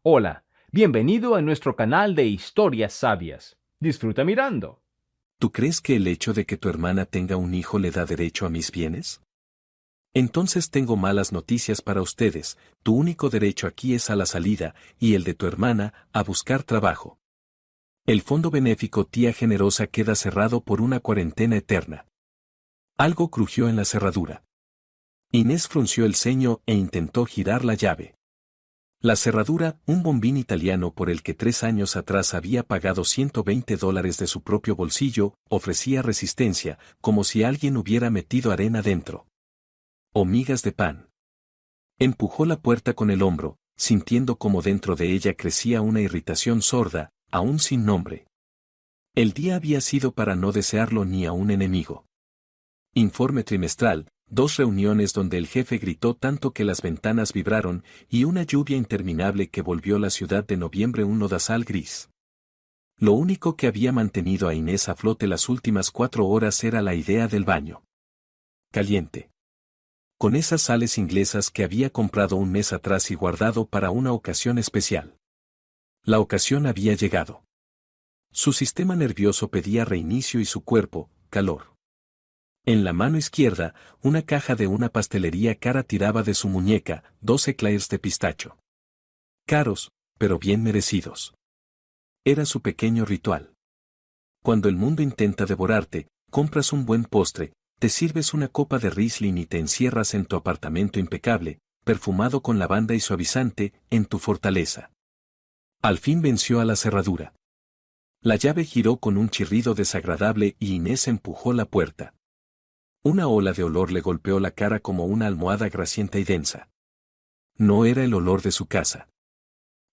Hola, bienvenido a nuestro canal de historias sabias. Disfruta mirando. ¿Tú crees que el hecho de que tu hermana tenga un hijo le da derecho a mis bienes? Entonces tengo malas noticias para ustedes, tu único derecho aquí es a la salida, y el de tu hermana, a buscar trabajo. El fondo benéfico Tía Generosa queda cerrado por una cuarentena eterna. Algo crujió en la cerradura. Inés frunció el ceño e intentó girar la llave. La cerradura, un bombín italiano por el que 3 años atrás había pagado $120 de su propio bolsillo, ofrecía resistencia, como si alguien hubiera metido arena dentro. O migas de pan. Empujó la puerta con el hombro, sintiendo como dentro de ella crecía una irritación sorda, aún sin nombre. El día había sido para no desearlo ni a un enemigo. Informe trimestral, 2 reuniones donde el jefe gritó tanto que las ventanas vibraron, y una lluvia interminable que volvió la ciudad de noviembre un lodazal gris. Lo único que había mantenido a Inés a flote las últimas 4 horas era la idea del baño. Caliente. Con esas sales inglesas que había comprado un mes atrás y guardado para una ocasión especial. La ocasión había llegado. Su sistema nervioso pedía reinicio y su cuerpo, calor. En la mano izquierda, una caja de una pastelería cara tiraba de su muñeca, 2 eclairs de pistacho. Caros, pero bien merecidos. Era su pequeño ritual. Cuando el mundo intenta devorarte, compras un buen postre, te sirves una copa de Riesling y te encierras en tu apartamento impecable, perfumado con lavanda y suavizante, en tu fortaleza. Al fin venció a la cerradura. La llave giró con un chirrido desagradable y Inés empujó la puerta. Una ola de olor le golpeó la cara como una almohada grasienta y densa. No era el olor de su casa.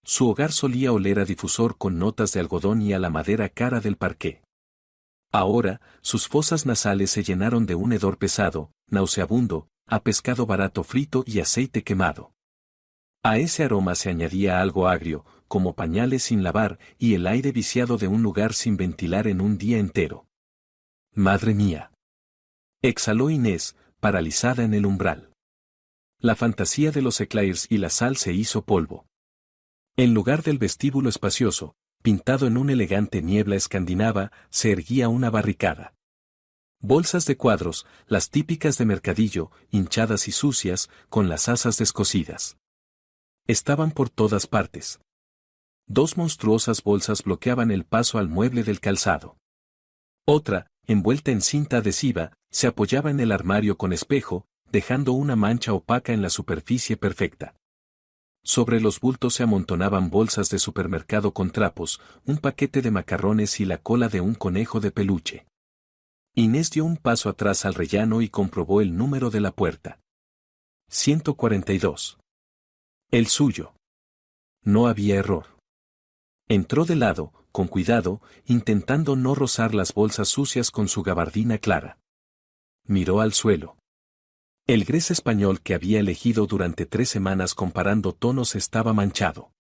Su hogar solía oler a difusor con notas de algodón y a la madera cara del parqué. Ahora, sus fosas nasales se llenaron de un hedor pesado, nauseabundo, a pescado barato frito y aceite quemado. A ese aroma se añadía algo agrio, como pañales sin lavar y el aire viciado de un lugar sin ventilar en un día entero. ¡Madre mía! Exhaló Inés, paralizada en el umbral. La fantasía de los eclairs y la sal se hizo polvo. En lugar del vestíbulo espacioso, pintado en una elegante niebla escandinava, se erguía una barricada. Bolsas de cuadros, las típicas de mercadillo, hinchadas y sucias, con las asas descosidas. Estaban por todas partes. 2 monstruosas bolsas bloqueaban el paso al mueble del calzado. Otra, envuelta en cinta adhesiva, se apoyaba en el armario con espejo, dejando una mancha opaca en la superficie perfecta. Sobre los bultos se amontonaban bolsas de supermercado con trapos, un paquete de macarrones y la cola de un conejo de peluche. Inés dio un paso atrás al rellano y comprobó el número de la puerta. 142. El suyo. No había error. Entró de lado, con cuidado, intentando no rozar las bolsas sucias con su gabardina clara. Miró al suelo. El gres español que había elegido durante 3 semanas comparando tonos estaba manchado.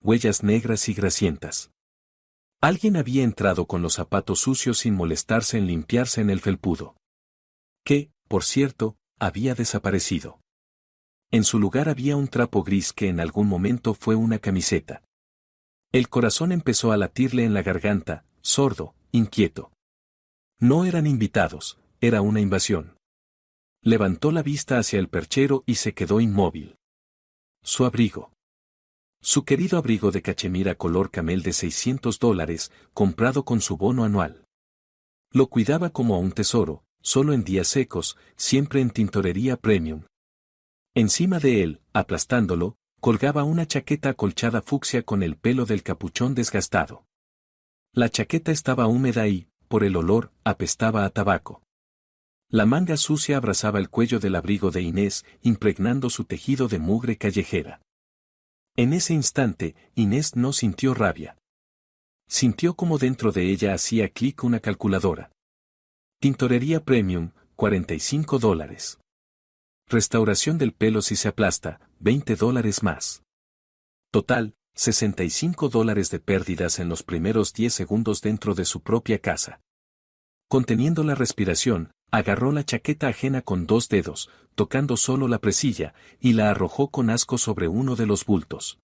Huellas negras y grasientas. Alguien había entrado con los zapatos sucios sin molestarse en limpiarse en el felpudo. Que, por cierto, había desaparecido. En su lugar había un trapo gris que en algún momento fue una camiseta. El corazón empezó a latirle en la garganta, sordo, inquieto. No eran invitados, era una invasión. Levantó la vista hacia el perchero y se quedó inmóvil. Su abrigo. Su querido abrigo de cachemira color camel de $600, comprado con su bono anual. Lo cuidaba como a un tesoro, solo en días secos, siempre en tintorería premium. Encima de él, aplastándolo, colgaba una chaqueta acolchada fucsia con el pelo del capuchón desgastado. La chaqueta estaba húmeda y, por el olor, apestaba a tabaco. La manga sucia abrazaba el cuello del abrigo de Inés, impregnando su tejido de mugre callejera. En ese instante, Inés no sintió rabia. Sintió como dentro de ella hacía clic una calculadora. Tintorería Premium, $45. Restauración del pelo si se aplasta, $20 más. Total, $65 de pérdidas en los primeros 10 segundos dentro de su propia casa. Conteniendo la respiración, agarró la chaqueta ajena con 2 dedos, tocando solo la presilla, y la arrojó con asco sobre uno de los bultos.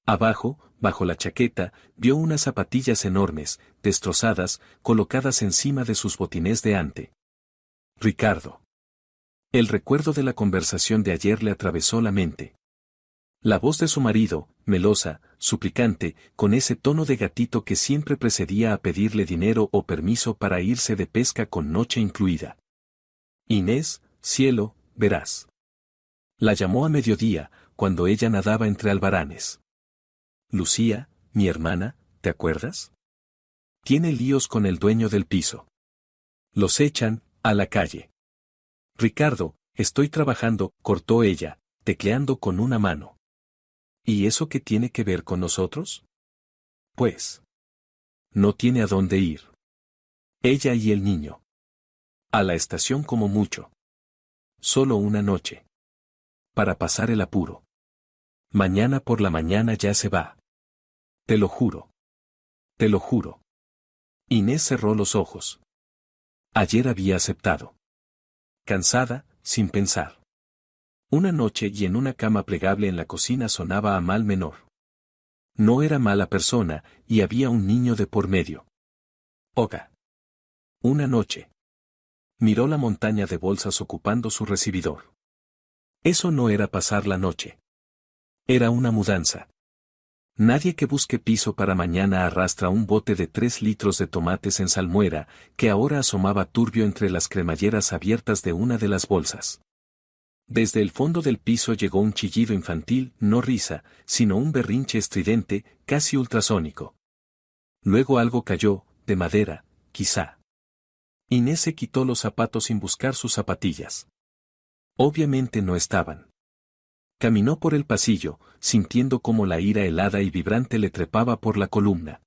Abajo, bajo la chaqueta, vio unas zapatillas enormes, destrozadas, colocadas encima de sus botines de ante. Ricardo. El recuerdo de la conversación de ayer le atravesó la mente. La voz de su marido, melosa, suplicante, con ese tono de gatito que siempre precedía a pedirle dinero o permiso para irse de pesca con noche incluida. Inés, cielo, verás. La llamó a mediodía, cuando ella nadaba entre albaranes. Lucía, mi hermana, ¿te acuerdas? Tiene líos con el dueño del piso. Los echan a la calle. Ricardo, estoy trabajando, cortó ella, tecleando con una mano. ¿Y eso qué tiene que ver con nosotros? Pues. No tiene a dónde ir. Ella y el niño. A la estación como mucho. Solo una noche. Para pasar el apuro. Mañana por la mañana ya se va. Te lo juro. Te lo juro. Inés cerró los ojos. Ayer había aceptado. Cansada, sin pensar. Una noche y en una cama plegable en la cocina sonaba a mal menor. No era mala persona, y había un niño de por medio. Oga. Una noche. Miró la montaña de bolsas ocupando su recibidor. Eso no era pasar la noche. Era una mudanza. Nadie que busque piso para mañana arrastra un bote de 3 litros de tomates en salmuera, que ahora asomaba turbio entre las cremalleras abiertas de una de las bolsas. Desde el fondo del piso llegó un chillido infantil, no risa, sino un berrinche estridente, casi ultrasónico. Luego algo cayó, de madera, quizá. Inés se quitó los zapatos sin buscar sus zapatillas. Obviamente no estaban. Caminó por el pasillo, sintiendo cómo la ira helada y vibrante le trepaba por la columna.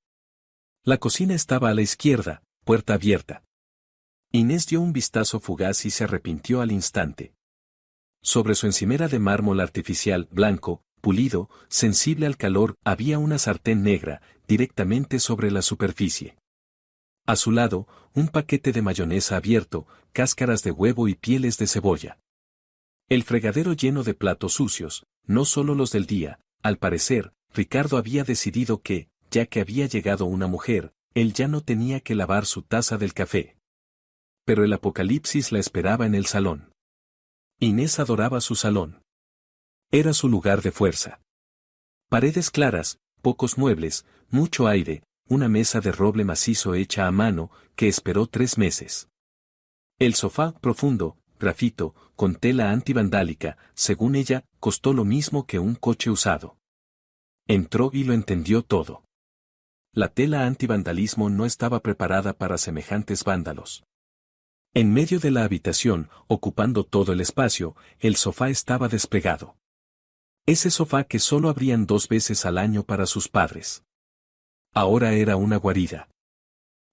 La cocina estaba a la izquierda, puerta abierta. Inés dio un vistazo fugaz y se arrepintió al instante. Sobre su encimera de mármol artificial, blanco, pulido, sensible al calor, había una sartén negra, directamente sobre la superficie. A su lado, un paquete de mayonesa abierto, cáscaras de huevo y pieles de cebolla. El fregadero lleno de platos sucios, no solo los del día. Al parecer, Ricardo había decidido que, ya que había llegado una mujer, él ya no tenía que lavar su taza del café. Pero el apocalipsis la esperaba en el salón. Inés adoraba su salón. Era su lugar de fuerza. Paredes claras, pocos muebles, mucho aire, una mesa de roble macizo hecha a mano, que esperó 3 meses. El sofá, profundo, grafito, con tela antivandálica, según ella, costó lo mismo que un coche usado. Entró y lo entendió todo. La tela antivandalismo no estaba preparada para semejantes vándalos. En medio de la habitación, ocupando todo el espacio, el sofá estaba desplegado. Ese sofá que solo abrían 2 veces al año para sus padres. Ahora era una guarida.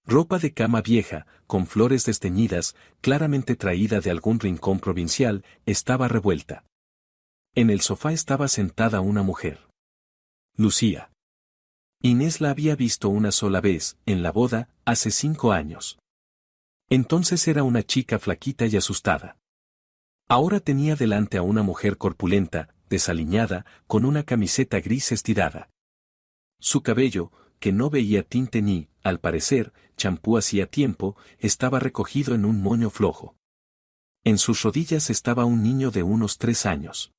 Ropa de cama vieja, con flores desteñidas, claramente traída de algún rincón provincial, estaba revuelta. En el sofá estaba sentada una mujer. Lucía. Inés la había visto una sola vez, en la boda, hace 5 años. Entonces era una chica flaquita y asustada. Ahora tenía delante a una mujer corpulenta, desaliñada, con una camiseta gris estirada. Su cabello, que no veía tinte ni, al parecer, champú hacía tiempo, estaba recogido en un moño flojo. En sus rodillas estaba un niño de unos 3 años.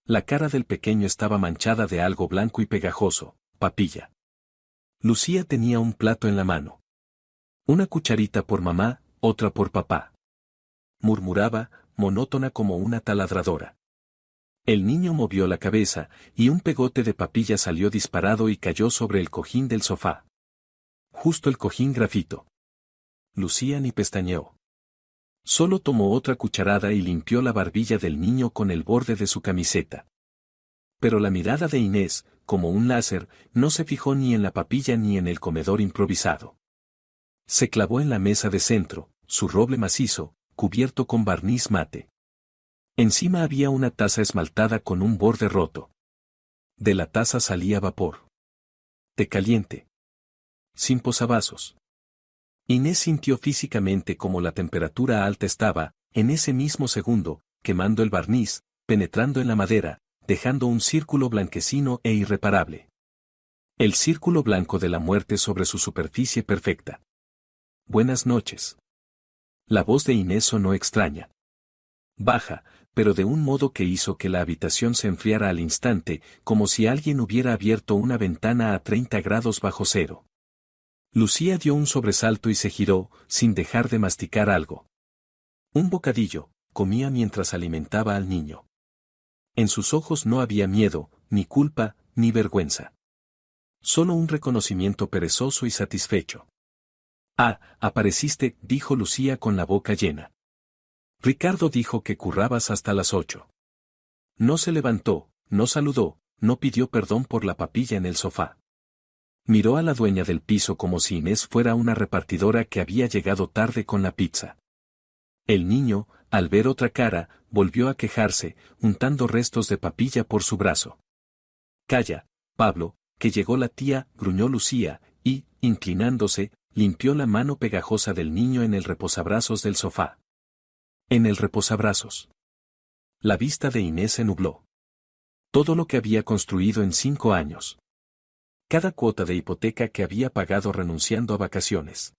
La cara del pequeño estaba manchada de algo blanco y pegajoso, papilla. Lucía tenía un plato en la mano. Una cucharita por mamá, otra por papá. Murmuraba, monótona como una taladradora. El niño movió la cabeza, y un pegote de papilla salió disparado y cayó sobre el cojín del sofá. Justo el cojín grafito. Lucía ni pestañeó. Solo tomó otra cucharada y limpió la barbilla del niño con el borde de su camiseta. Pero la mirada de Inés, como un láser, no se fijó ni en la papilla ni en el comedor improvisado. Se clavó en la mesa de centro, su roble macizo, cubierto con barniz mate. Encima había una taza esmaltada con un borde roto. De la taza salía vapor. Té caliente. Sin posavasos. Inés sintió físicamente como la temperatura alta estaba, en ese mismo segundo, quemando el barniz, penetrando en la madera, dejando un círculo blanquecino e irreparable. El círculo blanco de la muerte sobre su superficie perfecta. Buenas noches. La voz de Inés sonó extraña. Baja, pero de un modo que hizo que la habitación se enfriara al instante, como si alguien hubiera abierto una ventana a 30 grados bajo cero. Lucía dio un sobresalto y se giró, sin dejar de masticar algo. Un bocadillo, comía mientras alimentaba al niño. En sus ojos no había miedo, ni culpa, ni vergüenza. Solo un reconocimiento perezoso y satisfecho. Ah, apareciste, dijo Lucía con la boca llena. Ricardo dijo que currabas hasta las 8. No se levantó, no saludó, no pidió perdón por la papilla en el sofá. Miró a la dueña del piso como si Inés fuera una repartidora que había llegado tarde con la pizza. El niño, al ver otra cara, volvió a quejarse, untando restos de papilla por su brazo. Calla, Pablo, que llegó la tía, gruñó Lucía, y, inclinándose, limpió la mano pegajosa del niño en el reposabrazos del sofá. En el reposabrazos. La vista de Inés se nubló. Todo lo que había construido en 5 años. Cada cuota de hipoteca que había pagado renunciando a vacaciones.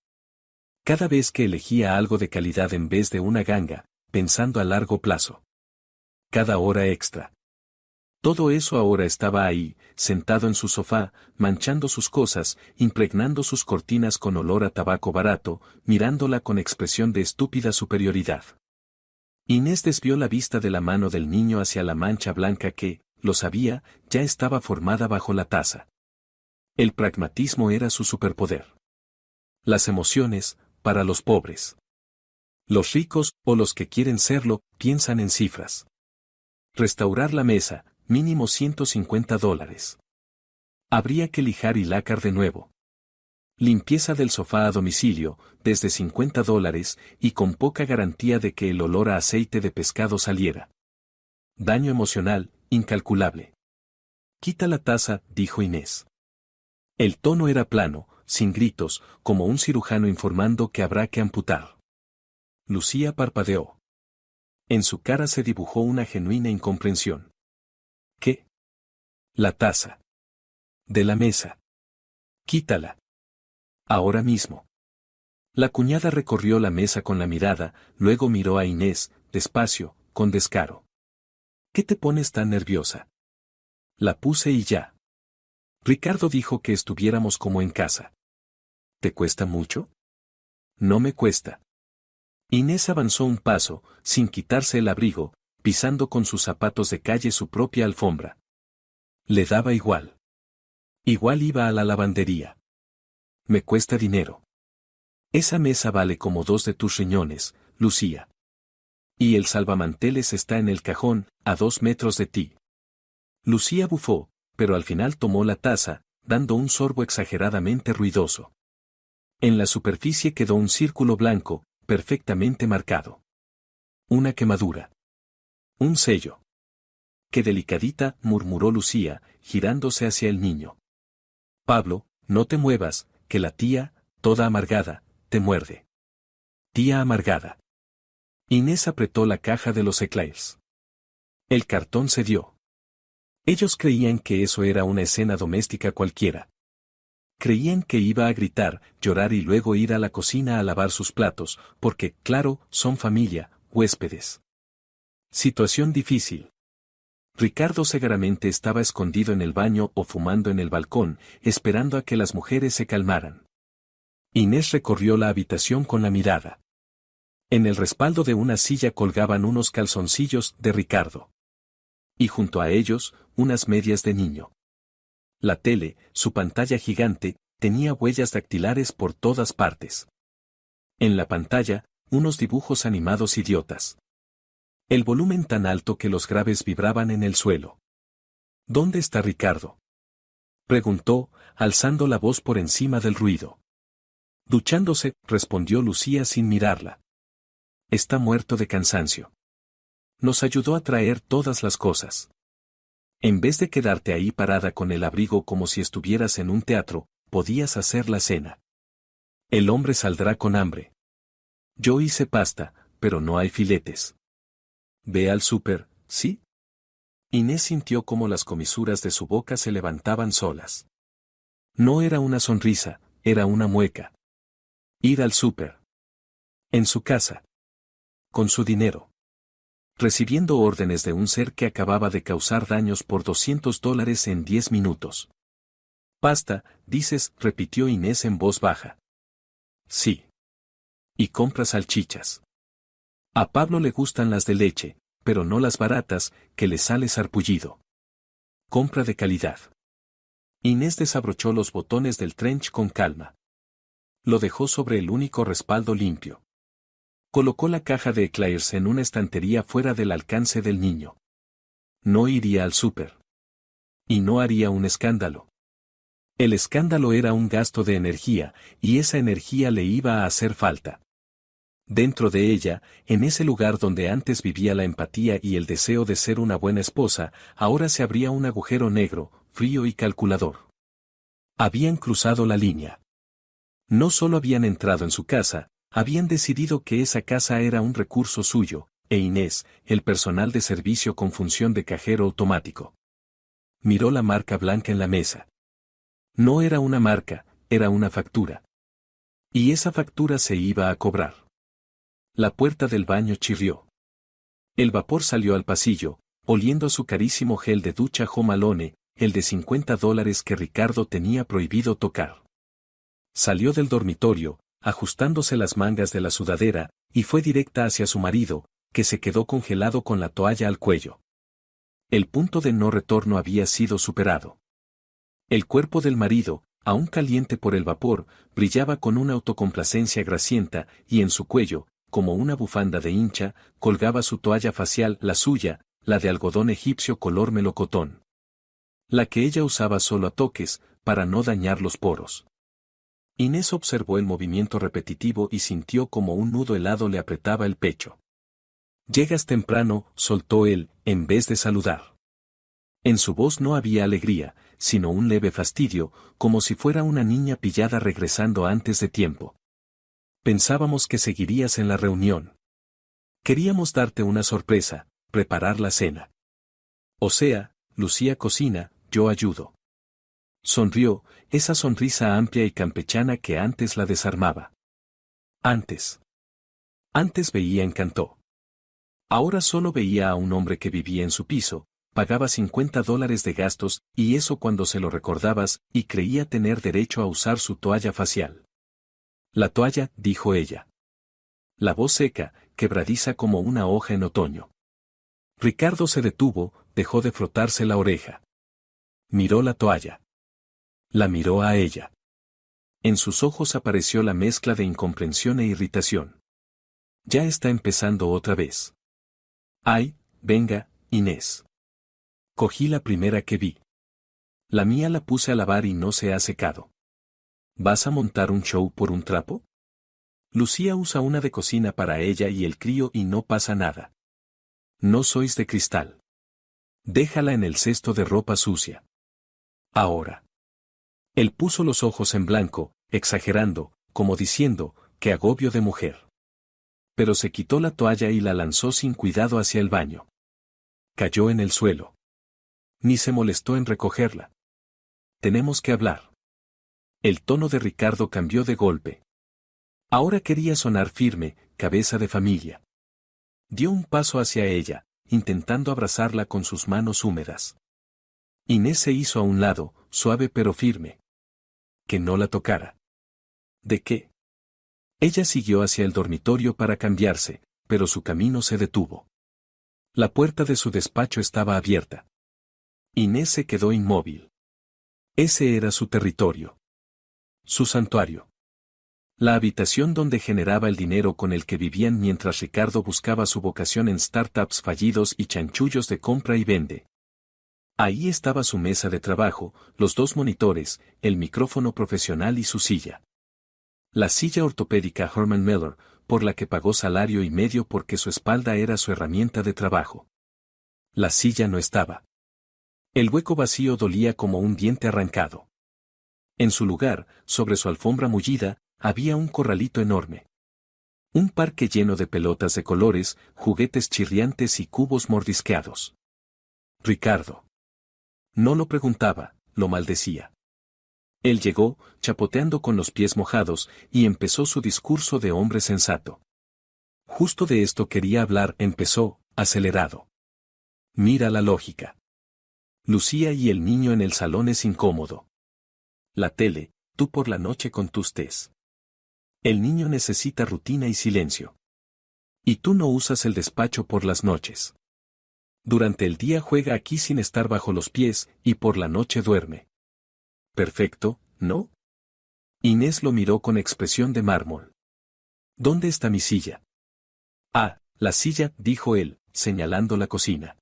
Cada vez que elegía algo de calidad en vez de una ganga, pensando a largo plazo. Cada hora extra. Todo eso ahora estaba ahí, sentado en su sofá, manchando sus cosas, impregnando sus cortinas con olor a tabaco barato, mirándola con expresión de estúpida superioridad. Inés desvió la vista de la mano del niño hacia la mancha blanca que, lo sabía, ya estaba formada bajo la taza. El pragmatismo era su superpoder. Las emociones, para los pobres. Los ricos, o los que quieren serlo, piensan en cifras. Restaurar la mesa, mínimo $150. Habría que lijar y lacar de nuevo. Limpieza del sofá a domicilio, desde $50, y con poca garantía de que el olor a aceite de pescado saliera. Daño emocional, incalculable. Quita la taza, dijo Inés. El tono era plano, sin gritos, como un cirujano informando que habrá que amputar. Lucía parpadeó. En su cara se dibujó una genuina incomprensión. ¿Qué? La taza. De la mesa. Quítala. Ahora mismo. La cuñada recorrió la mesa con la mirada, luego miró a Inés, despacio, con descaro. ¿Qué te pones tan nerviosa? La puse y ya. Ricardo dijo que estuviéramos como en casa. ¿Te cuesta mucho? No me cuesta. Inés avanzó un paso, sin quitarse el abrigo, pisando con sus zapatos de calle su propia alfombra. Le daba igual. Igual iba a la lavandería. Me cuesta dinero. Esa mesa vale como 2 de tus riñones, Lucía. Y el salvamanteles está en el cajón, a 2 metros de ti. Lucía bufó, pero al final tomó la taza, dando un sorbo exageradamente ruidoso. En la superficie quedó un círculo blanco, perfectamente marcado. Una quemadura. Un sello. Qué delicadita, murmuró Lucía, girándose hacia el niño. Pablo, no te muevas, que la tía, toda amargada, te muerde. Tía amargada. Inés apretó la caja de los eclairs. El cartón cedió. Ellos creían que eso era una escena doméstica cualquiera. Creían que iba a gritar, llorar y luego ir a la cocina a lavar sus platos, porque, claro, son familia, huéspedes. Situación difícil. Ricardo seguramente estaba escondido en el baño o fumando en el balcón, esperando a que las mujeres se calmaran. Inés recorrió la habitación con la mirada. En el respaldo de una silla colgaban unos calzoncillos de Ricardo. Y junto a ellos, unas medias de niño. La tele, su pantalla gigante, tenía huellas dactilares por todas partes. En la pantalla, unos dibujos animados idiotas. El volumen tan alto que los graves vibraban en el suelo. ¿Dónde está Ricardo?, preguntó, alzando la voz por encima del ruido. Duchándose, respondió Lucía sin mirarla. Está muerto de cansancio. Nos ayudó a traer todas las cosas. En vez de quedarte ahí parada con el abrigo como si estuvieras en un teatro, podías hacer la cena. El hombre saldrá con hambre. Yo hice pasta, pero no hay filetes. Ve al súper, ¿sí? Inés sintió cómo las comisuras de su boca se levantaban solas. No era una sonrisa, era una mueca. Ir al súper. En su casa. Con su dinero. Recibiendo órdenes de un ser que acababa de causar daños por $200 en 10 minutos. Pasta, dices, repitió Inés en voz baja. Sí. Y compra salchichas. A Pablo le gustan las de leche, pero no las baratas, que le sale sarpullido. Compra de calidad. Inés desabrochó los botones del trench con calma. Lo dejó sobre el único respaldo limpio. Colocó la caja de Eclairs en una estantería fuera del alcance del niño. No iría al súper. Y no haría un escándalo. El escándalo era un gasto de energía, y esa energía le iba a hacer falta. Dentro de ella, en ese lugar donde antes vivía la empatía y el deseo de ser una buena esposa, ahora se abría un agujero negro, frío y calculador. Habían cruzado la línea. No solo habían entrado en su casa, habían decidido que esa casa era un recurso suyo, e Inés, el personal de servicio con función de cajero automático. Miró la marca blanca en la mesa. No era una marca, era una factura. Y esa factura se iba a cobrar. La puerta del baño chirrió. El vapor salió al pasillo, oliendo a su carísimo gel de ducha Home Alone, el de $50 que Ricardo tenía prohibido tocar. Salió del dormitorio, ajustándose las mangas de la sudadera, y fue directa hacia su marido, que se quedó congelado con la toalla al cuello. El punto de no retorno había sido superado. El cuerpo del marido, aún caliente por el vapor, brillaba con una autocomplacencia grasienta, y en su cuello, como una bufanda de hincha, colgaba su toalla facial, la suya, la de algodón egipcio color melocotón. La que ella usaba solo a toques, para no dañar los poros. Inés observó el movimiento repetitivo y sintió como un nudo helado le apretaba el pecho. «Llegas temprano», soltó él, en vez de saludar. En su voz no había alegría, sino un leve fastidio, como si fuera una niña pillada regresando antes de tiempo. «Pensábamos que seguirías en la reunión. Queríamos darte una sorpresa, preparar la cena. O sea, Lucía cocina, yo ayudo». Sonrió, esa sonrisa amplia y campechana que antes la desarmaba. Antes veía encantó. Ahora solo veía a un hombre que vivía en su piso, pagaba $50 de gastos, y eso cuando se lo recordabas, y creía tener derecho a usar su toalla facial. «La toalla», dijo ella. La voz seca, quebradiza como una hoja en otoño. Ricardo se detuvo, dejó de frotarse la oreja. Miró la toalla. La miró a ella. En sus ojos apareció la mezcla de incomprensión e irritación. Ya está empezando otra vez. «Ay, venga, Inés. Cogí la primera que vi. La mía la puse a lavar y no se ha secado. ¿Vas a montar un show por un trapo? Lucía usa una de cocina para ella y el crío y no pasa nada. No sois de cristal. Déjala en el cesto de ropa sucia. Ahora». Él puso los ojos en blanco, exagerando, como diciendo, «qué agobio de mujer». Pero se quitó la toalla y la lanzó sin cuidado hacia el baño. Cayó en el suelo. Ni se molestó en recogerla. «Tenemos que hablar». El tono de Ricardo cambió de golpe. Ahora quería sonar firme, cabeza de familia. Dio un paso hacia ella, intentando abrazarla con sus manos húmedas. Inés se hizo a un lado, suave pero firme. Que no la tocara. ¿De qué? Ella siguió hacia el dormitorio para cambiarse, pero su camino se detuvo. La puerta de su despacho estaba abierta. Inés se quedó inmóvil. Ese era su territorio. Su santuario. La habitación donde generaba el dinero con el que vivían mientras Ricardo buscaba su vocación en startups fallidos y chanchullos de compra y vende. Ahí estaba su mesa de trabajo, los 2 monitores, el micrófono profesional y su silla. La silla ortopédica Herman Miller, por la que pagó salario y medio porque su espalda era su herramienta de trabajo. La silla no estaba. El hueco vacío dolía como un diente arrancado. En su lugar, sobre su alfombra mullida, había un corralito enorme. Un parque lleno de pelotas de colores, juguetes chirriantes y cubos mordisqueados. Ricardo. No lo preguntaba, lo maldecía. Él llegó, chapoteando con los pies mojados, y empezó su discurso de hombre sensato. Justo de esto quería hablar, empezó, acelerado. Mira la lógica. Lucía y el niño en el salón es incómodo. La tele, tú por la noche con tus tés. El niño necesita rutina y silencio. Y tú no usas el despacho por las noches. Durante el día juega aquí sin estar bajo los pies, y por la noche duerme. Perfecto, ¿no? Inés lo miró con expresión de mármol. ¿Dónde está mi silla? Ah, la silla, dijo él, señalando la cocina.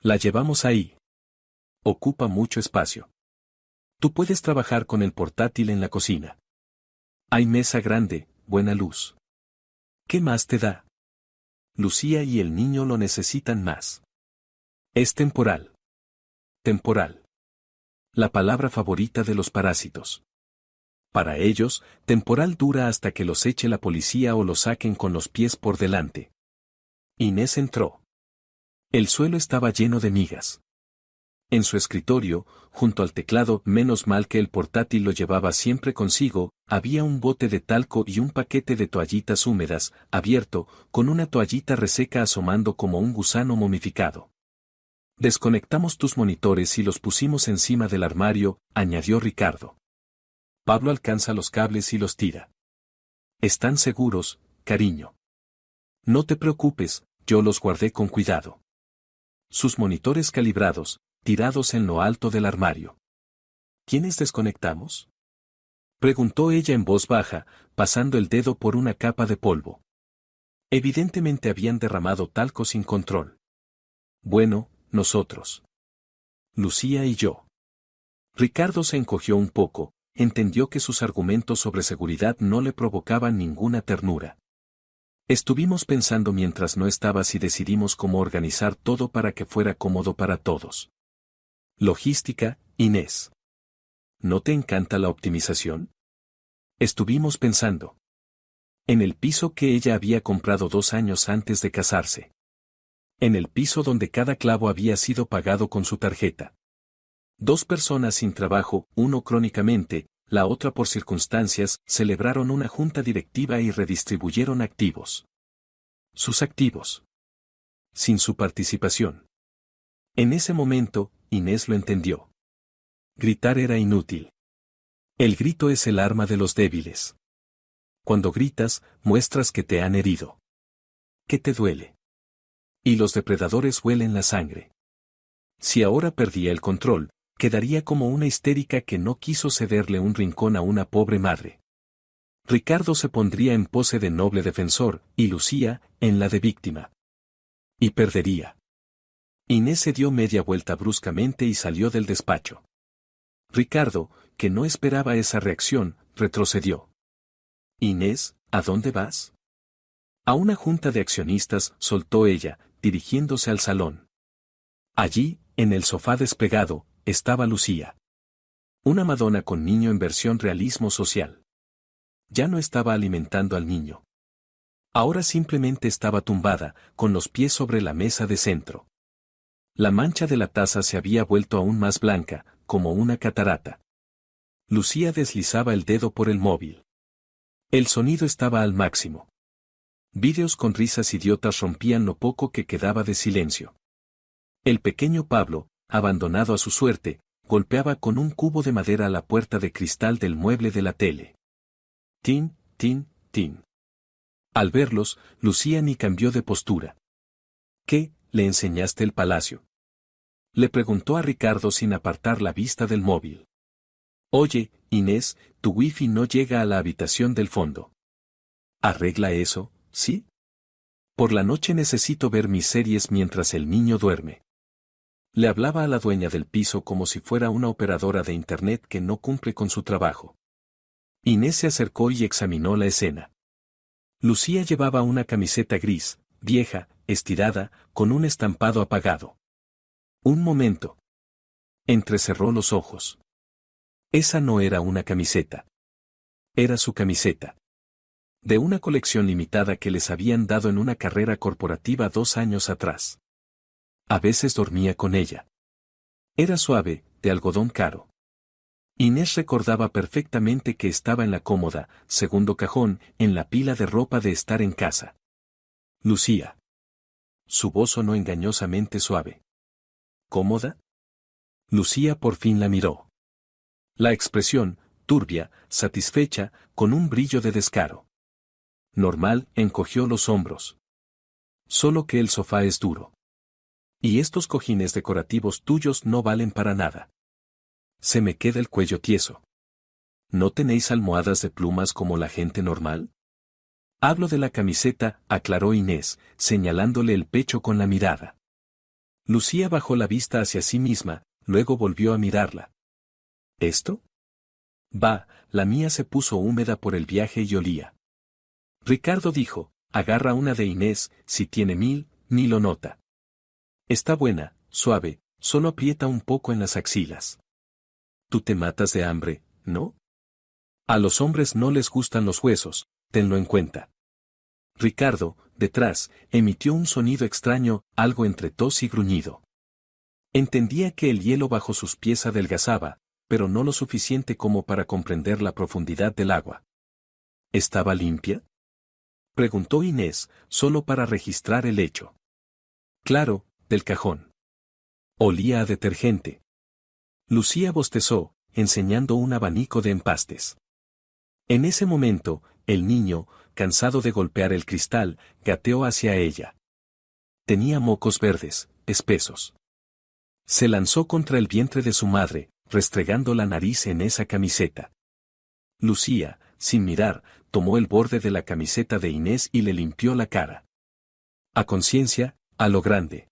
La llevamos ahí. Ocupa mucho espacio. Tú puedes trabajar con el portátil en la cocina. Hay mesa grande, buena luz. ¿Qué más te da? Lucía y el niño lo necesitan más. Es temporal. Temporal. La palabra favorita de los parásitos. Para ellos, temporal dura hasta que los eche la policía o los saquen con los pies por delante. Inés entró. El suelo estaba lleno de migas. En su escritorio, junto al teclado, menos mal que el portátil lo llevaba siempre consigo, había un bote de talco y un paquete de toallitas húmedas, abierto, con una toallita reseca asomando como un gusano momificado. Desconectamos tus monitores y los pusimos encima del armario, añadió Ricardo. Pablo alcanza los cables y los tira. Están seguros, cariño. No te preocupes, yo los guardé con cuidado. Sus monitores calibrados, tirados en lo alto del armario. ¿Quiénes desconectamos? Preguntó ella en voz baja, pasando el dedo por una capa de polvo. Evidentemente habían derramado talco sin control. Bueno, nosotros. Lucía y yo. Ricardo se encogió un poco, entendió que sus argumentos sobre seguridad no le provocaban ninguna ternura. Estuvimos pensando mientras no estabas y decidimos cómo organizar todo para que fuera cómodo para todos. Logística, Inés. ¿No te encanta la optimización? Estuvimos pensando. En el piso que ella había comprado 2 años antes de casarse. En el piso donde cada clavo había sido pagado con su tarjeta. 2 personas sin trabajo, uno crónicamente, la otra por circunstancias, celebraron una junta directiva y redistribuyeron activos. Sus activos. Sin su participación. En ese momento, Inés lo entendió. Gritar era inútil. El grito es el arma de los débiles. Cuando gritas, muestras que te han herido. Que te duele. Y los depredadores huelen la sangre. Si ahora perdía el control, quedaría como una histérica que no quiso cederle un rincón a una pobre madre. Ricardo se pondría en pose de noble defensor, y Lucía, en la de víctima. Y perdería. Inés se dio media vuelta bruscamente y salió del despacho. Ricardo, que no esperaba esa reacción, retrocedió. Inés, ¿a dónde vas? A una junta de accionistas, soltó ella, dirigiéndose al salón. Allí, en el sofá despegado, estaba Lucía. Una Madonna con niño en versión realismo social. Ya no estaba alimentando al niño. Ahora simplemente estaba tumbada, con los pies sobre la mesa de centro. La mancha de la taza se había vuelto aún más blanca, como una catarata. Lucía deslizaba el dedo por el móvil. El sonido estaba al máximo. Vídeos con risas idiotas rompían lo poco que quedaba de silencio. El pequeño Pablo, abandonado a su suerte, golpeaba con un cubo de madera a la puerta de cristal del mueble de la tele. Tin, tin, tin. Al verlos, Lucía ni cambió de postura. ¿Qué, le enseñaste el palacio? Le preguntó a Ricardo sin apartar la vista del móvil. Oye, Inés, tu wifi no llega a la habitación del fondo. Arregla eso, ¿sí? Por la noche necesito ver mis series mientras el niño duerme. Le hablaba a la dueña del piso como si fuera una operadora de internet que no cumple con su trabajo. Inés se acercó y examinó la escena. Lucía llevaba una camiseta gris, vieja, estirada, con un estampado apagado. Un momento. Entrecerró los ojos. Esa no era una camiseta. Era su camiseta. De una colección limitada que les habían dado en una carrera corporativa 2 años atrás. A veces dormía con ella. Era suave, de algodón caro. Inés recordaba perfectamente que estaba en la cómoda, segundo cajón, en la pila de ropa de estar en casa. Lucía. Su voz sonó engañosamente suave. ¿Cómoda? Lucía por fin la miró. La expresión, turbia, satisfecha, con un brillo de descaro. Normal, encogió los hombros. Solo que el sofá es duro. Y estos cojines decorativos tuyos no valen para nada. Se me queda el cuello tieso. ¿No tenéis almohadas de plumas como la gente normal? Hablo de la camiseta, aclaró Inés, señalándole el pecho con la mirada. Lucía bajó la vista hacia sí misma, luego volvió a mirarla. ¿Esto? Va, la mía se puso húmeda por el viaje y olía. Ricardo dijo, agarra una de Inés, si tiene ni lo nota. Está buena, suave, solo aprieta un poco en las axilas. Tú te matas de hambre, ¿no? A los hombres no les gustan los huesos, tenlo en cuenta. Ricardo, detrás, emitió un sonido extraño, algo entre tos y gruñido. Entendía que el hielo bajo sus pies adelgazaba, pero no lo suficiente como para comprender la profundidad del agua. ¿Estaba limpia? Preguntó Inés, solo para registrar el hecho. Claro, del cajón. Olía a detergente. Lucía bostezó, enseñando un abanico de empastes. En ese momento, el niño, cansado de golpear el cristal, gateó hacia ella. Tenía mocos verdes, espesos. Se lanzó contra el vientre de su madre, restregando la nariz en esa camiseta. Lucía, sin mirar, tomó el borde de la camiseta de Inés y le limpió la cara. A conciencia, a lo grande.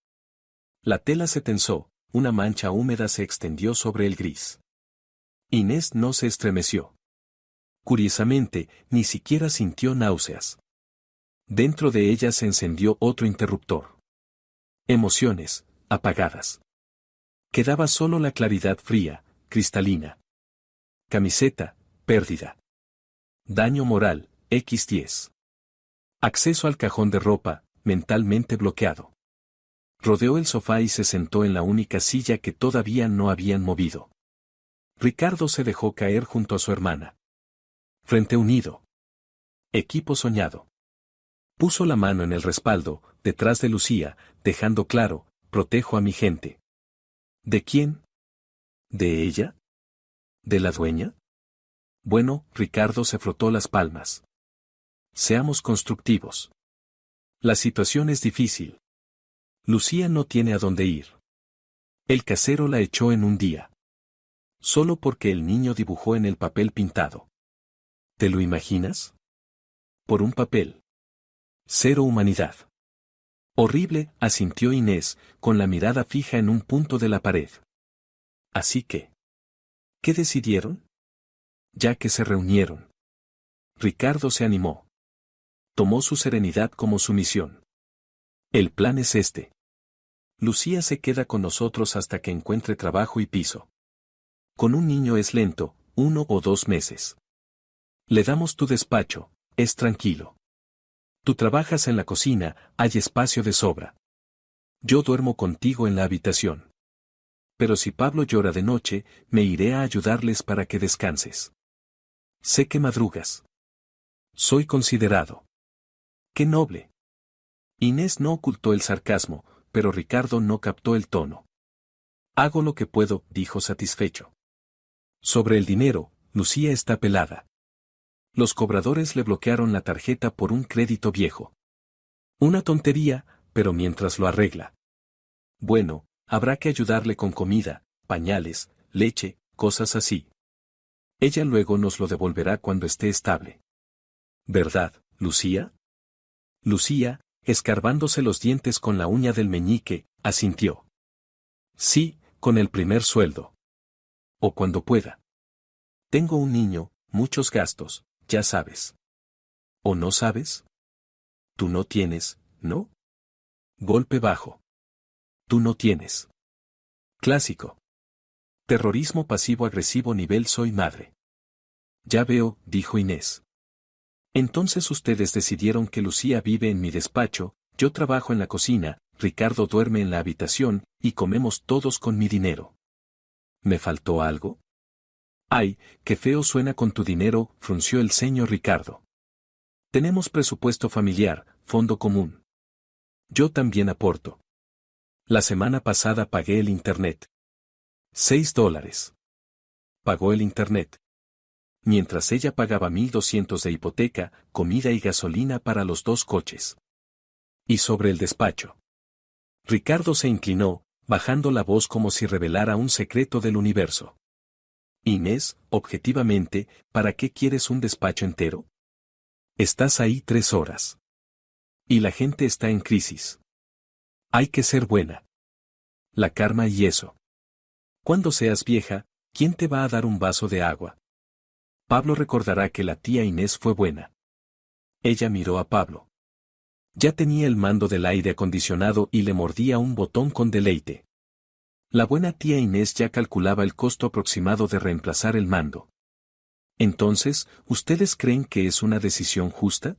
La tela se tensó, una mancha húmeda se extendió sobre el gris. Inés no se estremeció. Curiosamente, ni siquiera sintió náuseas. Dentro de ella se encendió otro interruptor. Emociones, apagadas. Quedaba solo la claridad fría, cristalina. Camiseta, pérdida. Daño moral, X10. Acceso al cajón de ropa, mentalmente bloqueado. Rodeó el sofá y se sentó en la única silla que todavía no habían movido. Ricardo se dejó caer junto a su hermana. Frente unido. Equipo soñado. Puso la mano en el respaldo, detrás de Lucía, dejando claro, protejo a mi gente. ¿De quién? ¿De ella? ¿De la dueña? Bueno, Ricardo se frotó las palmas. Seamos constructivos. La situación es difícil. Lucía no tiene a dónde ir. El casero la echó en un día. Solo porque el niño dibujó en el papel pintado. ¿Te lo imaginas? Por un papel. Cero humanidad. Horrible, asintió Inés, con la mirada fija en un punto de la pared. Así que. ¿Qué decidieron? Ya que se reunieron. Ricardo se animó. Tomó su serenidad como su misión. El plan es este. Lucía se queda con nosotros hasta que encuentre trabajo y piso. Con un niño es lento, 1 o 2 meses. Le damos tu despacho, es tranquilo. Tú trabajas en la cocina, hay espacio de sobra. Yo duermo contigo en la habitación. Pero si Pablo llora de noche, me iré a ayudarles para que descanses. Sé que madrugas. Soy considerado. ¡Qué noble! Inés no ocultó el sarcasmo, pero Ricardo no captó el tono. Hago lo que puedo, dijo satisfecho. Sobre el dinero, Lucía está pelada. Los cobradores le bloquearon la tarjeta por un crédito viejo. Una tontería, pero mientras lo arregla. Bueno, habrá que ayudarle con comida, pañales, leche, cosas así. Ella luego nos lo devolverá cuando esté estable. ¿Verdad, Lucía? Lucía, escarbándose los dientes con la uña del meñique, asintió. Sí, con el primer sueldo. O cuando pueda. Tengo un niño, muchos gastos, ya sabes. ¿O no sabes? Tú no tienes, ¿no? Golpe bajo. Tú no tienes. Clásico. Terrorismo pasivo-agresivo nivel soy madre. Ya veo, dijo Inés. Entonces ustedes decidieron que Lucía vive en mi despacho, yo trabajo en la cocina, Ricardo duerme en la habitación, y comemos todos con mi dinero. ¿Me faltó algo? Ay, qué feo suena con tu dinero, frunció el ceño Ricardo. Tenemos presupuesto familiar, fondo común. Yo también aporto. La semana pasada pagué el internet. $6. Pagó el internet. Mientras ella pagaba 1.200 de hipoteca, comida y gasolina para los 2 coches. Y sobre el despacho. Ricardo se inclinó, bajando la voz como si revelara un secreto del universo. Inés, objetivamente, ¿para qué quieres un despacho entero? Estás ahí 3 horas. Y la gente está en crisis. Hay que ser buena. La karma y eso. Cuando seas vieja, ¿quién te va a dar un vaso de agua? Pablo recordará que la tía Inés fue buena. Ella miró a Pablo. Ya tenía el mando del aire acondicionado y le mordía un botón con deleite. La buena tía Inés ya calculaba el costo aproximado de reemplazar el mando. Entonces, ¿ustedes creen que es una decisión justa?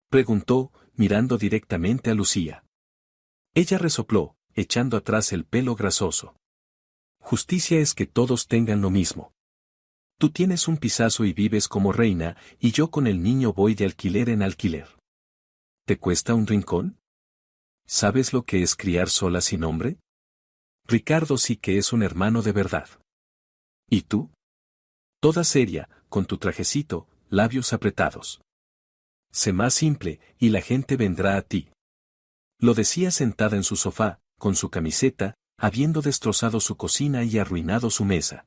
Preguntó, mirando directamente a Lucía. Ella resopló, echando atrás el pelo grasoso. Justicia es que todos tengan lo mismo. Tú tienes un pisazo y vives como reina, y yo con el niño voy de alquiler en alquiler. ¿Te cuesta un rincón? ¿Sabes lo que es criar sola sin hombre? Ricardo sí que es un hermano de verdad. ¿Y tú? Toda seria, con tu trajecito, labios apretados. Sé más simple, y la gente vendrá a ti. Lo decía sentada en su sofá, con su camiseta, habiendo destrozado su cocina y arruinado su mesa.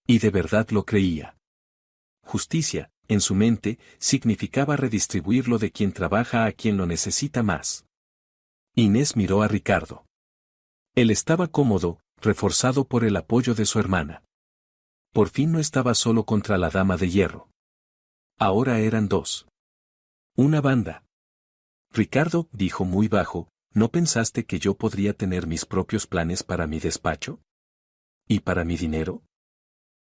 Y de verdad lo creía. Justicia, en su mente, significaba redistribuir lo de quien trabaja a quien lo necesita más. Inés miró a Ricardo. Él estaba cómodo, reforzado por el apoyo de su hermana. Por fin no estaba solo contra la dama de hierro. Ahora eran 2. Una banda. Ricardo, dijo muy bajo, ¿no pensaste que yo podría tener mis propios planes para mi despacho? ¿Y para mi dinero?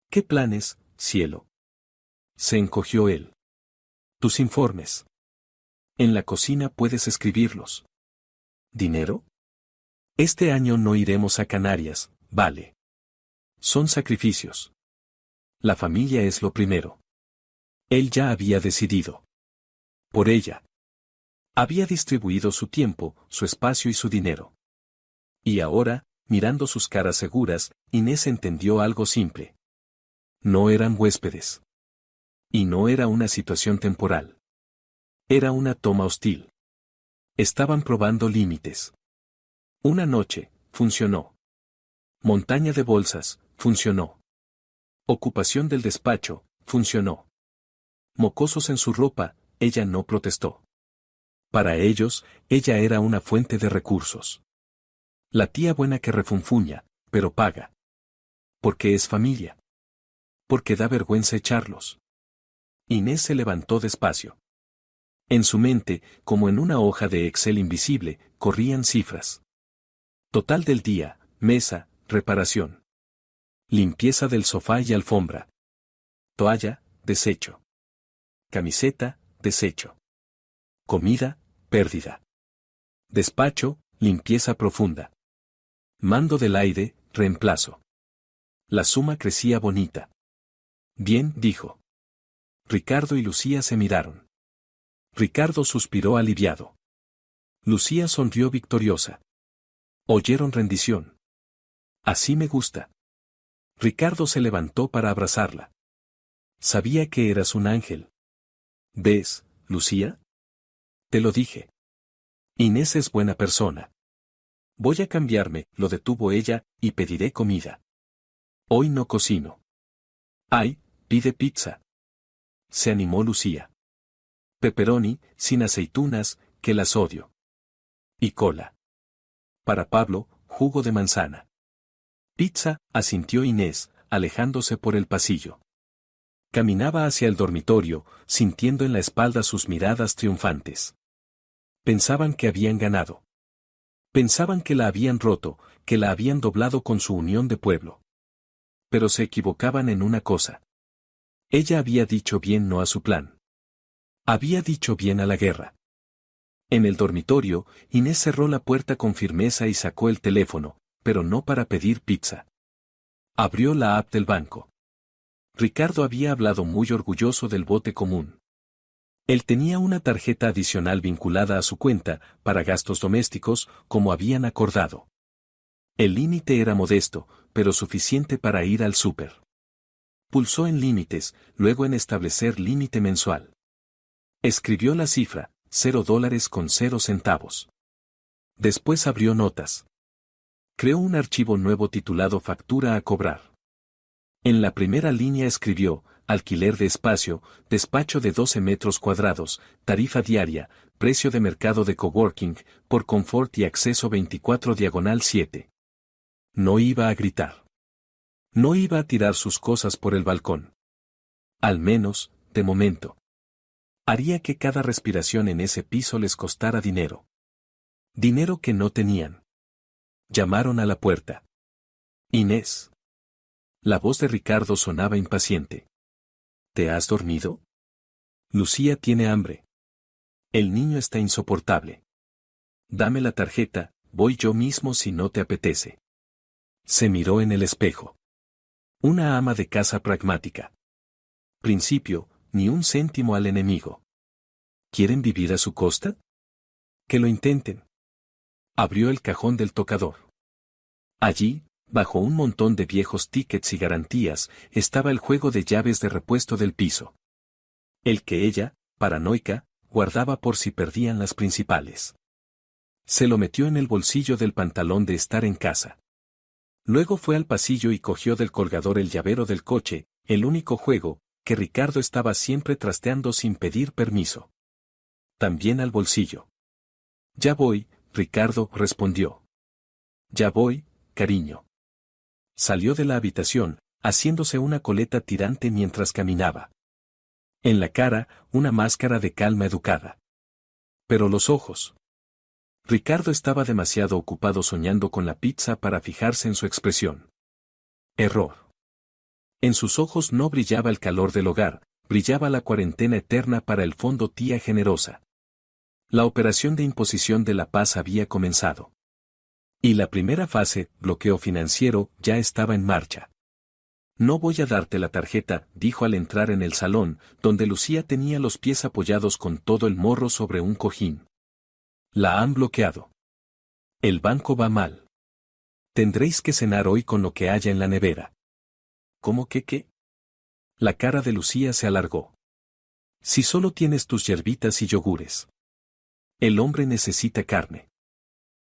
¿Qué planes, cielo? Se encogió él. Tus informes. En la cocina puedes escribirlos. ¿Dinero? Este año no iremos a Canarias, vale. Son sacrificios. La familia es lo primero. Él ya había decidido. Por ella. Había distribuido su tiempo, su espacio y su dinero. Y ahora, mirando sus caras seguras, Inés entendió algo simple. No eran huéspedes. Y no era una situación temporal. Era una toma hostil. Estaban probando límites. Una noche, funcionó. Montaña de bolsas, funcionó. Ocupación del despacho, funcionó. Mocosos en su ropa, ella no protestó. Para ellos, ella era una fuente de recursos. La tía buena que refunfuña, pero paga. Porque es familia. Porque da vergüenza echarlos. Inés se levantó despacio. En su mente, como en una hoja de Excel invisible, corrían cifras. Total del día, mesa, reparación. Limpieza del sofá y alfombra. Toalla, desecho. Camiseta, desecho. Comida, pérdida. Despacho, limpieza profunda. Mando del aire, reemplazo. La suma crecía bonita. Bien, dijo. Ricardo y Lucía se miraron. Ricardo suspiró aliviado. Lucía sonrió victoriosa. Oyeron rendición. Así me gusta. Ricardo se levantó para abrazarla. Sabía que eras un ángel. ¿Ves, Lucía? Te lo dije. Inés es buena persona. Voy a cambiarme, lo detuvo ella, y pediré comida. Hoy no cocino. Ay, pide pizza. Se animó Lucía. Pepperoni, sin aceitunas, que las odio. Y cola. Para Pablo, jugo de manzana. Pizza, asintió Inés, alejándose por el pasillo. Caminaba hacia el dormitorio, sintiendo en la espalda sus miradas triunfantes. Pensaban que habían ganado. Pensaban que la habían roto, que la habían doblado con su unión de pueblo. Pero se equivocaban en una cosa. Ella había dicho bien no a su plan. Había dicho bien a la guerra. En el dormitorio, Inés cerró la puerta con firmeza y sacó el teléfono, pero no para pedir pizza. Abrió la app del banco. Ricardo había hablado muy orgulloso del bote común. Él tenía una tarjeta adicional vinculada a su cuenta, para gastos domésticos, como habían acordado. El límite era modesto, pero suficiente para ir al súper. Pulsó en límites, luego en establecer límite mensual. Escribió la cifra, $0.00. Después abrió notas. Creó un archivo nuevo titulado Factura a cobrar. En la primera línea escribió, alquiler de espacio, despacho de 12 metros cuadrados, tarifa diaria, precio de mercado de coworking, por confort y acceso 24/7. No iba a gritar. No iba a tirar sus cosas por el balcón. Al menos, de momento. Haría que cada respiración en ese piso les costara dinero. Dinero que no tenían. Llamaron a la puerta. Inés. La voz de Ricardo sonaba impaciente. ¿Te has dormido? Lucía tiene hambre. El niño está insoportable. Dame la tarjeta, voy yo mismo si no te apetece. Se miró en el espejo. Una ama de casa pragmática. Principio, ni un céntimo al enemigo. ¿Quieren vivir a su costa? Que lo intenten. Abrió el cajón del tocador. Allí, bajo un montón de viejos tickets y garantías, estaba el juego de llaves de repuesto del piso. El que ella, paranoica, guardaba por si perdían las principales. Se lo metió en el bolsillo del pantalón de estar en casa. Luego fue al pasillo y cogió del colgador el llavero del coche, el único juego, que Ricardo estaba siempre trasteando sin pedir permiso. También al bolsillo. Ya voy, Ricardo respondió. Ya voy, cariño. Salió de la habitación, haciéndose una coleta tirante mientras caminaba. En la cara, una máscara de calma educada. Pero los ojos. Ricardo estaba demasiado ocupado soñando con la pizza para fijarse en su expresión. Error. En sus ojos no brillaba el calor del hogar, brillaba la cuarentena eterna para el fondo tía generosa. La operación de imposición de la paz había comenzado. Y la primera fase, bloqueo financiero, ya estaba en marcha. No voy a darte la tarjeta, dijo al entrar en el salón, donde Lucía tenía los pies apoyados con todo el morro sobre un cojín. La han bloqueado. El banco va mal. Tendréis que cenar hoy con lo que haya en la nevera. ¿Cómo que qué? La cara de Lucía se alargó. Si solo tienes tus yerbitas y yogures. El hombre necesita carne.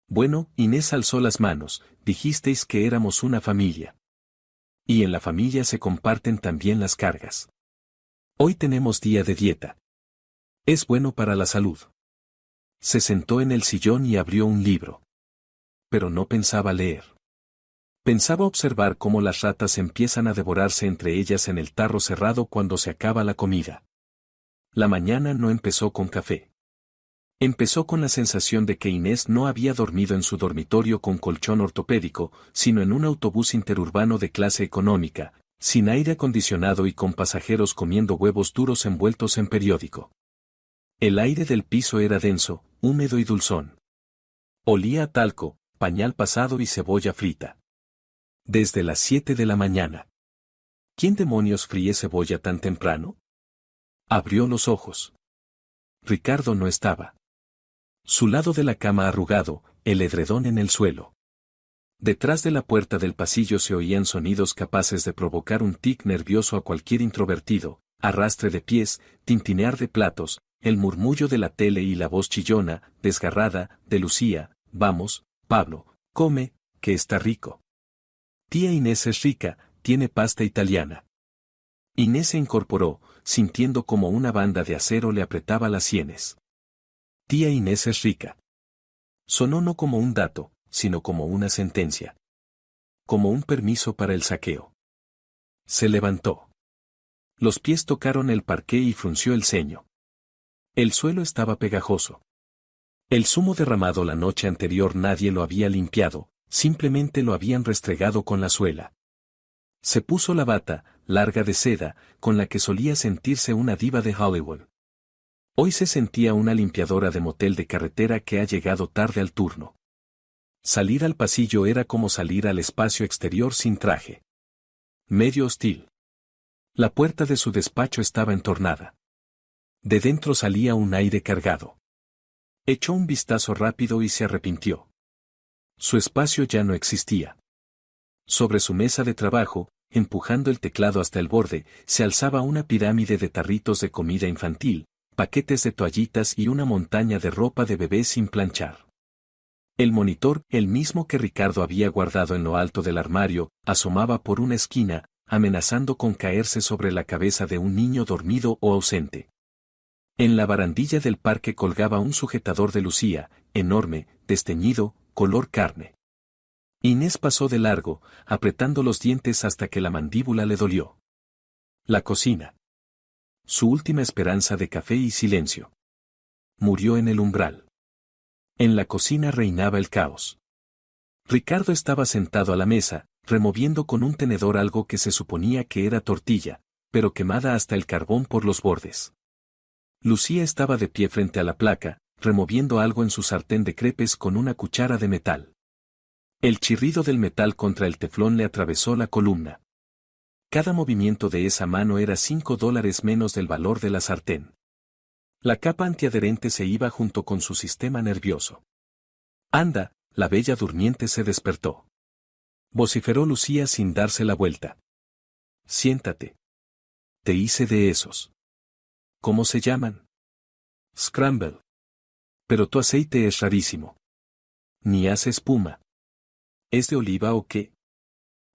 Bueno, Inés alzó las manos, dijisteis que éramos una familia. Y en la familia se comparten también las cargas. Hoy tenemos día de dieta. Es bueno para la salud. Se sentó en el sillón y abrió un libro. Pero no pensaba leer. Pensaba observar cómo las ratas empiezan a devorarse entre ellas en el tarro cerrado cuando se acaba la comida. La mañana no empezó con café. Empezó con la sensación de que Inés no había dormido en su dormitorio con colchón ortopédico, sino en un autobús interurbano de clase económica, sin aire acondicionado y con pasajeros comiendo huevos duros envueltos en periódico. El aire del piso era denso, húmedo y dulzón. Olía a talco, pañal pasado y cebolla frita. Desde las 7 de la mañana. ¿Quién demonios fríe cebolla tan temprano? Abrió los ojos. Ricardo no estaba. Su lado de la cama arrugado, el edredón en el suelo. Detrás de la puerta del pasillo se oían sonidos capaces de provocar un tic nervioso a cualquier introvertido, arrastre de pies, tintinear de platos, el murmullo de la tele y la voz chillona, desgarrada, de Lucía: vamos, Pablo, come, que está rico. Tía Inés es rica, tiene pasta italiana. Inés se incorporó, sintiendo como una banda de acero le apretaba las sienes. Tía Inés es rica. Sonó no como un dato, sino como una sentencia. Como un permiso para el saqueo. Se levantó. Los pies tocaron el parqué y frunció el ceño. El suelo estaba pegajoso. El zumo derramado la noche anterior nadie lo había limpiado, simplemente lo habían restregado con la suela. Se puso la bata, larga de seda, con la que solía sentirse una diva de Hollywood. Hoy se sentía una limpiadora de motel de carretera que ha llegado tarde al turno. Salir al pasillo era como salir al espacio exterior sin traje. Medio hostil. La puerta de su despacho estaba entornada. De dentro salía un aire cargado. Echó un vistazo rápido y se arrepintió. Su espacio ya no existía. Sobre su mesa de trabajo, empujando el teclado hasta el borde, se alzaba una pirámide de tarritos de comida infantil, paquetes de toallitas y una montaña de ropa de bebé sin planchar. El monitor, el mismo que Ricardo había guardado en lo alto del armario, asomaba por una esquina, amenazando con caerse sobre la cabeza de un niño dormido o ausente. En la barandilla del parque colgaba un sujetador de Lucía, enorme, desteñido, color carne. Inés pasó de largo, apretando los dientes hasta que la mandíbula le dolió. La cocina. Su última esperanza de café y silencio. Murió en el umbral. En la cocina reinaba el caos. Ricardo estaba sentado a la mesa, removiendo con un tenedor algo que se suponía que era tortilla, pero quemada hasta el carbón por los bordes. Lucía estaba de pie frente a la placa, removiendo algo en su sartén de crepes con una cuchara de metal. El chirrido del metal contra el teflón le atravesó la columna. Cada movimiento de esa mano era $5 menos del valor de la sartén. La capa antiadherente se iba junto con su sistema nervioso. Anda, la bella durmiente se despertó. Vociferó Lucía sin darse la vuelta. Siéntate. Te hice de esos. ¿Cómo se llaman? Scramble. Pero tu aceite es rarísimo. Ni hace espuma. ¿Es de oliva o qué?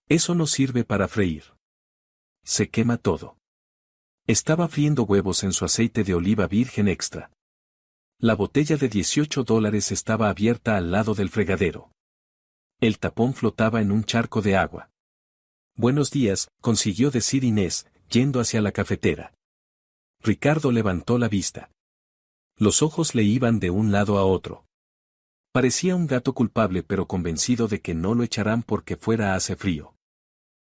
Eso no sirve para freír. Se quema todo. Estaba friendo huevos en su aceite de oliva virgen extra. La botella de $18 estaba abierta al lado del fregadero. El tapón flotaba en un charco de agua. Buenos días, consiguió decir Inés, yendo hacia la cafetera. Ricardo levantó la vista. Los ojos le iban de un lado a otro. Parecía un gato culpable pero convencido de que no lo echarán porque fuera hace frío.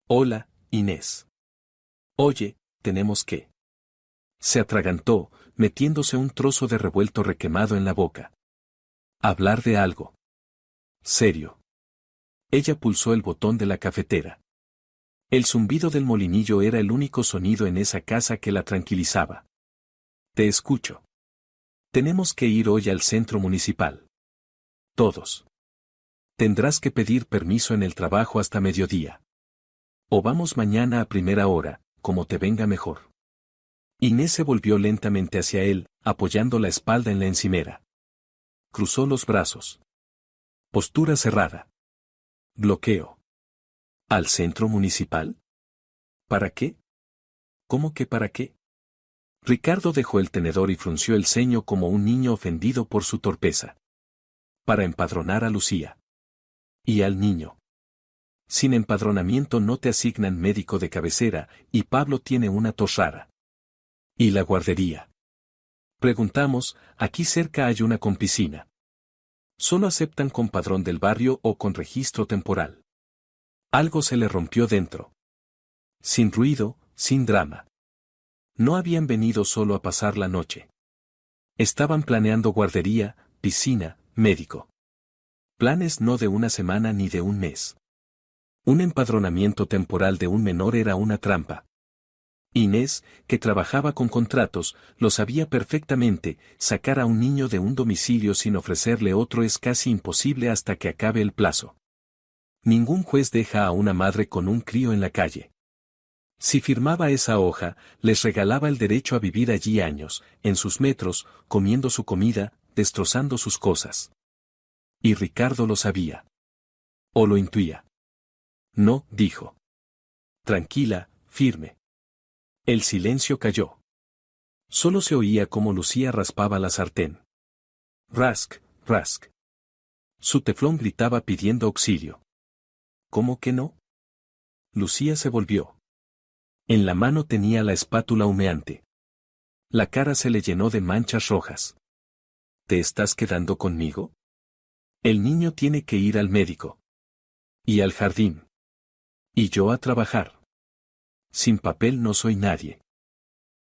Hola, Inés. Oye, tenemos que. Se atragantó, metiéndose un trozo de revuelto requemado en la boca. Hablar de algo. Serio. Ella pulsó el botón de la cafetera. El zumbido del molinillo era el único sonido en esa casa que la tranquilizaba. Te escucho. Tenemos que ir hoy al centro municipal. Todos. Tendrás que pedir permiso en el trabajo hasta mediodía. O vamos mañana a primera hora, como te venga mejor. Inés se volvió lentamente hacia él, apoyando la espalda en la encimera. Cruzó los brazos. Postura cerrada. Bloqueo. ¿Al centro municipal? ¿Para qué? ¿Cómo que para qué? Ricardo dejó el tenedor y frunció el ceño como un niño ofendido por su torpeza. Para empadronar a Lucía. Y al niño. Sin empadronamiento no te asignan médico de cabecera, y Pablo tiene una tos rara. ¿Y la guardería? Preguntamos, aquí cerca hay una con piscina. Solo aceptan con padrón del barrio o con registro temporal. Algo se le rompió dentro. Sin ruido, sin drama. No habían venido solo a pasar la noche. Estaban planeando guardería, piscina, médico. Planes no de una semana ni de un mes. Un empadronamiento temporal de un menor era una trampa. Inés, que trabajaba con contratos, lo sabía perfectamente, sacar a un niño de un domicilio sin ofrecerle otro es casi imposible hasta que acabe el plazo. Ningún juez deja a una madre con un crío en la calle. Si firmaba esa hoja, les regalaba el derecho a vivir allí años, en sus metros, comiendo su comida, destrozando sus cosas. Y Ricardo lo sabía. O lo intuía. No, dijo. Tranquila, firme. El silencio cayó. Solo se oía cómo Lucía raspaba la sartén. Rask, rask. Su teflón gritaba pidiendo auxilio. ¿Cómo que no? Lucía se volvió. En la mano tenía la espátula humeante. La cara se le llenó de manchas rojas. ¿Te estás quedando conmigo? El niño tiene que ir al médico. Y al jardín. Y yo a trabajar. Sin papel no soy nadie.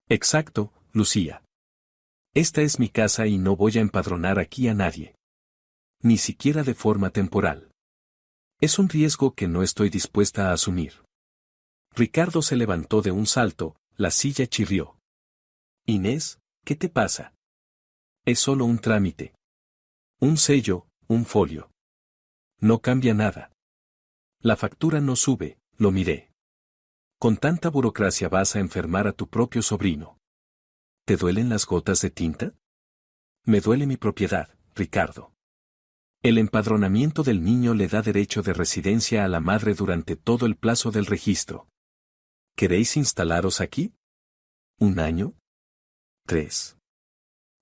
Exacto, Lucía. Esta es mi casa y no voy a empadronar aquí a nadie. Ni siquiera de forma temporal. Es un riesgo que no estoy dispuesta a asumir. Ricardo se levantó de un salto, la silla chirrió. Inés, ¿qué te pasa? Es solo un trámite. Un sello, un folio. No cambia nada. La factura no sube, lo miré. Con tanta burocracia vas a enfermar a tu propio sobrino. ¿Te duelen las gotas de tinta? Me duele mi propiedad, Ricardo. El empadronamiento del niño le da derecho de residencia a la madre durante todo el plazo del registro. ¿Queréis instalaros aquí? ¿Un año? 3.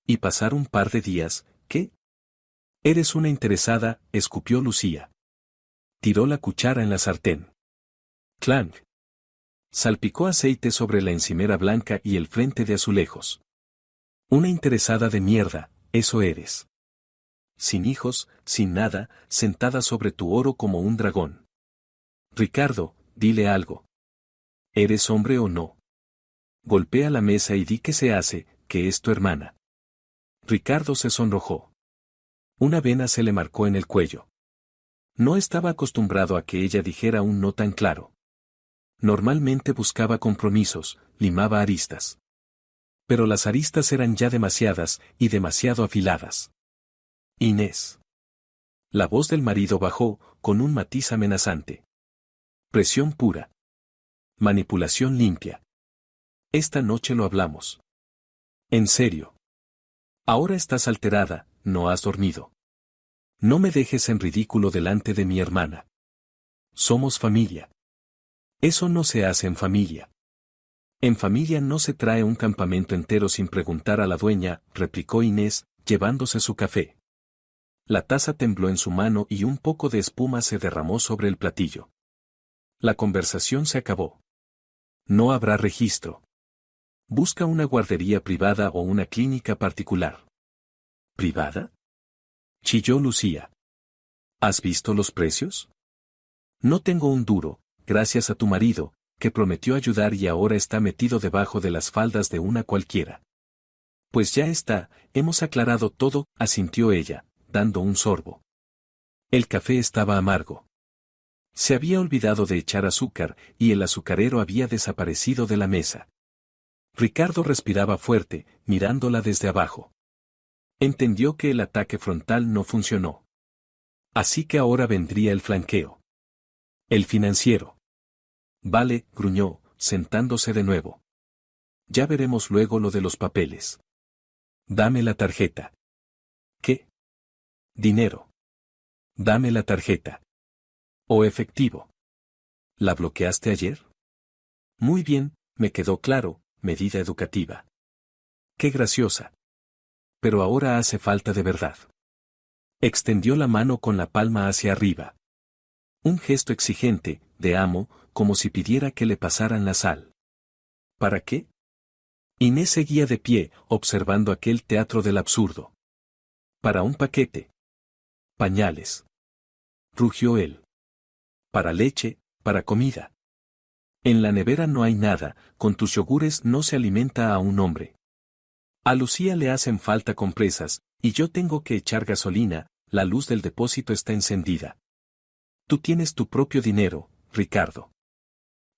Y pasar un par de días, ¿qué? Eres una interesada, escupió Lucía. Tiró la cuchara en la sartén. Clank. Salpicó aceite sobre la encimera blanca y el frente de azulejos. Una interesada de mierda, eso eres. Sin hijos, sin nada, sentada sobre tu oro como un dragón. Ricardo, dile algo. ¿Eres hombre o no? Golpea la mesa y di que se hace, que es tu hermana. Ricardo se sonrojó. Una vena se le marcó en el cuello. No estaba acostumbrado a que ella dijera un no tan claro. Normalmente buscaba compromisos, limaba aristas. Pero las aristas eran ya demasiadas y demasiado afiladas. Inés. La voz del marido bajó, con un matiz amenazante. Presión pura. Manipulación limpia. Esta noche lo hablamos. En serio. Ahora estás alterada, no has dormido. No me dejes en ridículo delante de mi hermana. Somos familia. Eso no se hace en familia. En familia no se trae un campamento entero sin preguntar a la dueña, replicó Inés, llevándose su café. La taza tembló en su mano y un poco de espuma se derramó sobre el platillo. La conversación se acabó. No habrá registro. Busca una guardería privada o una clínica particular. ¿Privada? Chilló Lucía. ¿Has visto los precios? No tengo un duro, gracias a tu marido, que prometió ayudar y ahora está metido debajo de las faldas de una cualquiera. Pues ya está, hemos aclarado todo, asintió ella, dando un sorbo. El café estaba amargo. Se había olvidado de echar azúcar, y el azucarero había desaparecido de la mesa. Ricardo respiraba fuerte, mirándola desde abajo. Entendió que el ataque frontal no funcionó. Así que ahora vendría el flanqueo. El financiero. Vale, gruñó, sentándose de nuevo. Ya veremos luego lo de los papeles. Dame la tarjeta. ¿Qué? Dinero. Dame la tarjeta. ¿O efectivo? ¿La bloqueaste ayer? Muy bien, me quedó claro, medida educativa. Qué graciosa. Pero ahora hace falta de verdad. Extendió la mano con la palma hacia arriba. Un gesto exigente, de amo, como si pidiera que le pasaran la sal. ¿Para qué? Inés seguía de pie, observando aquel teatro del absurdo. Para un paquete. Pañales. Rugió él. Para leche, para comida. En la nevera no hay nada, con tus yogures no se alimenta a un hombre. A Lucía le hacen falta compresas, y yo tengo que echar gasolina, la luz del depósito está encendida. Tú tienes tu propio dinero, Ricardo.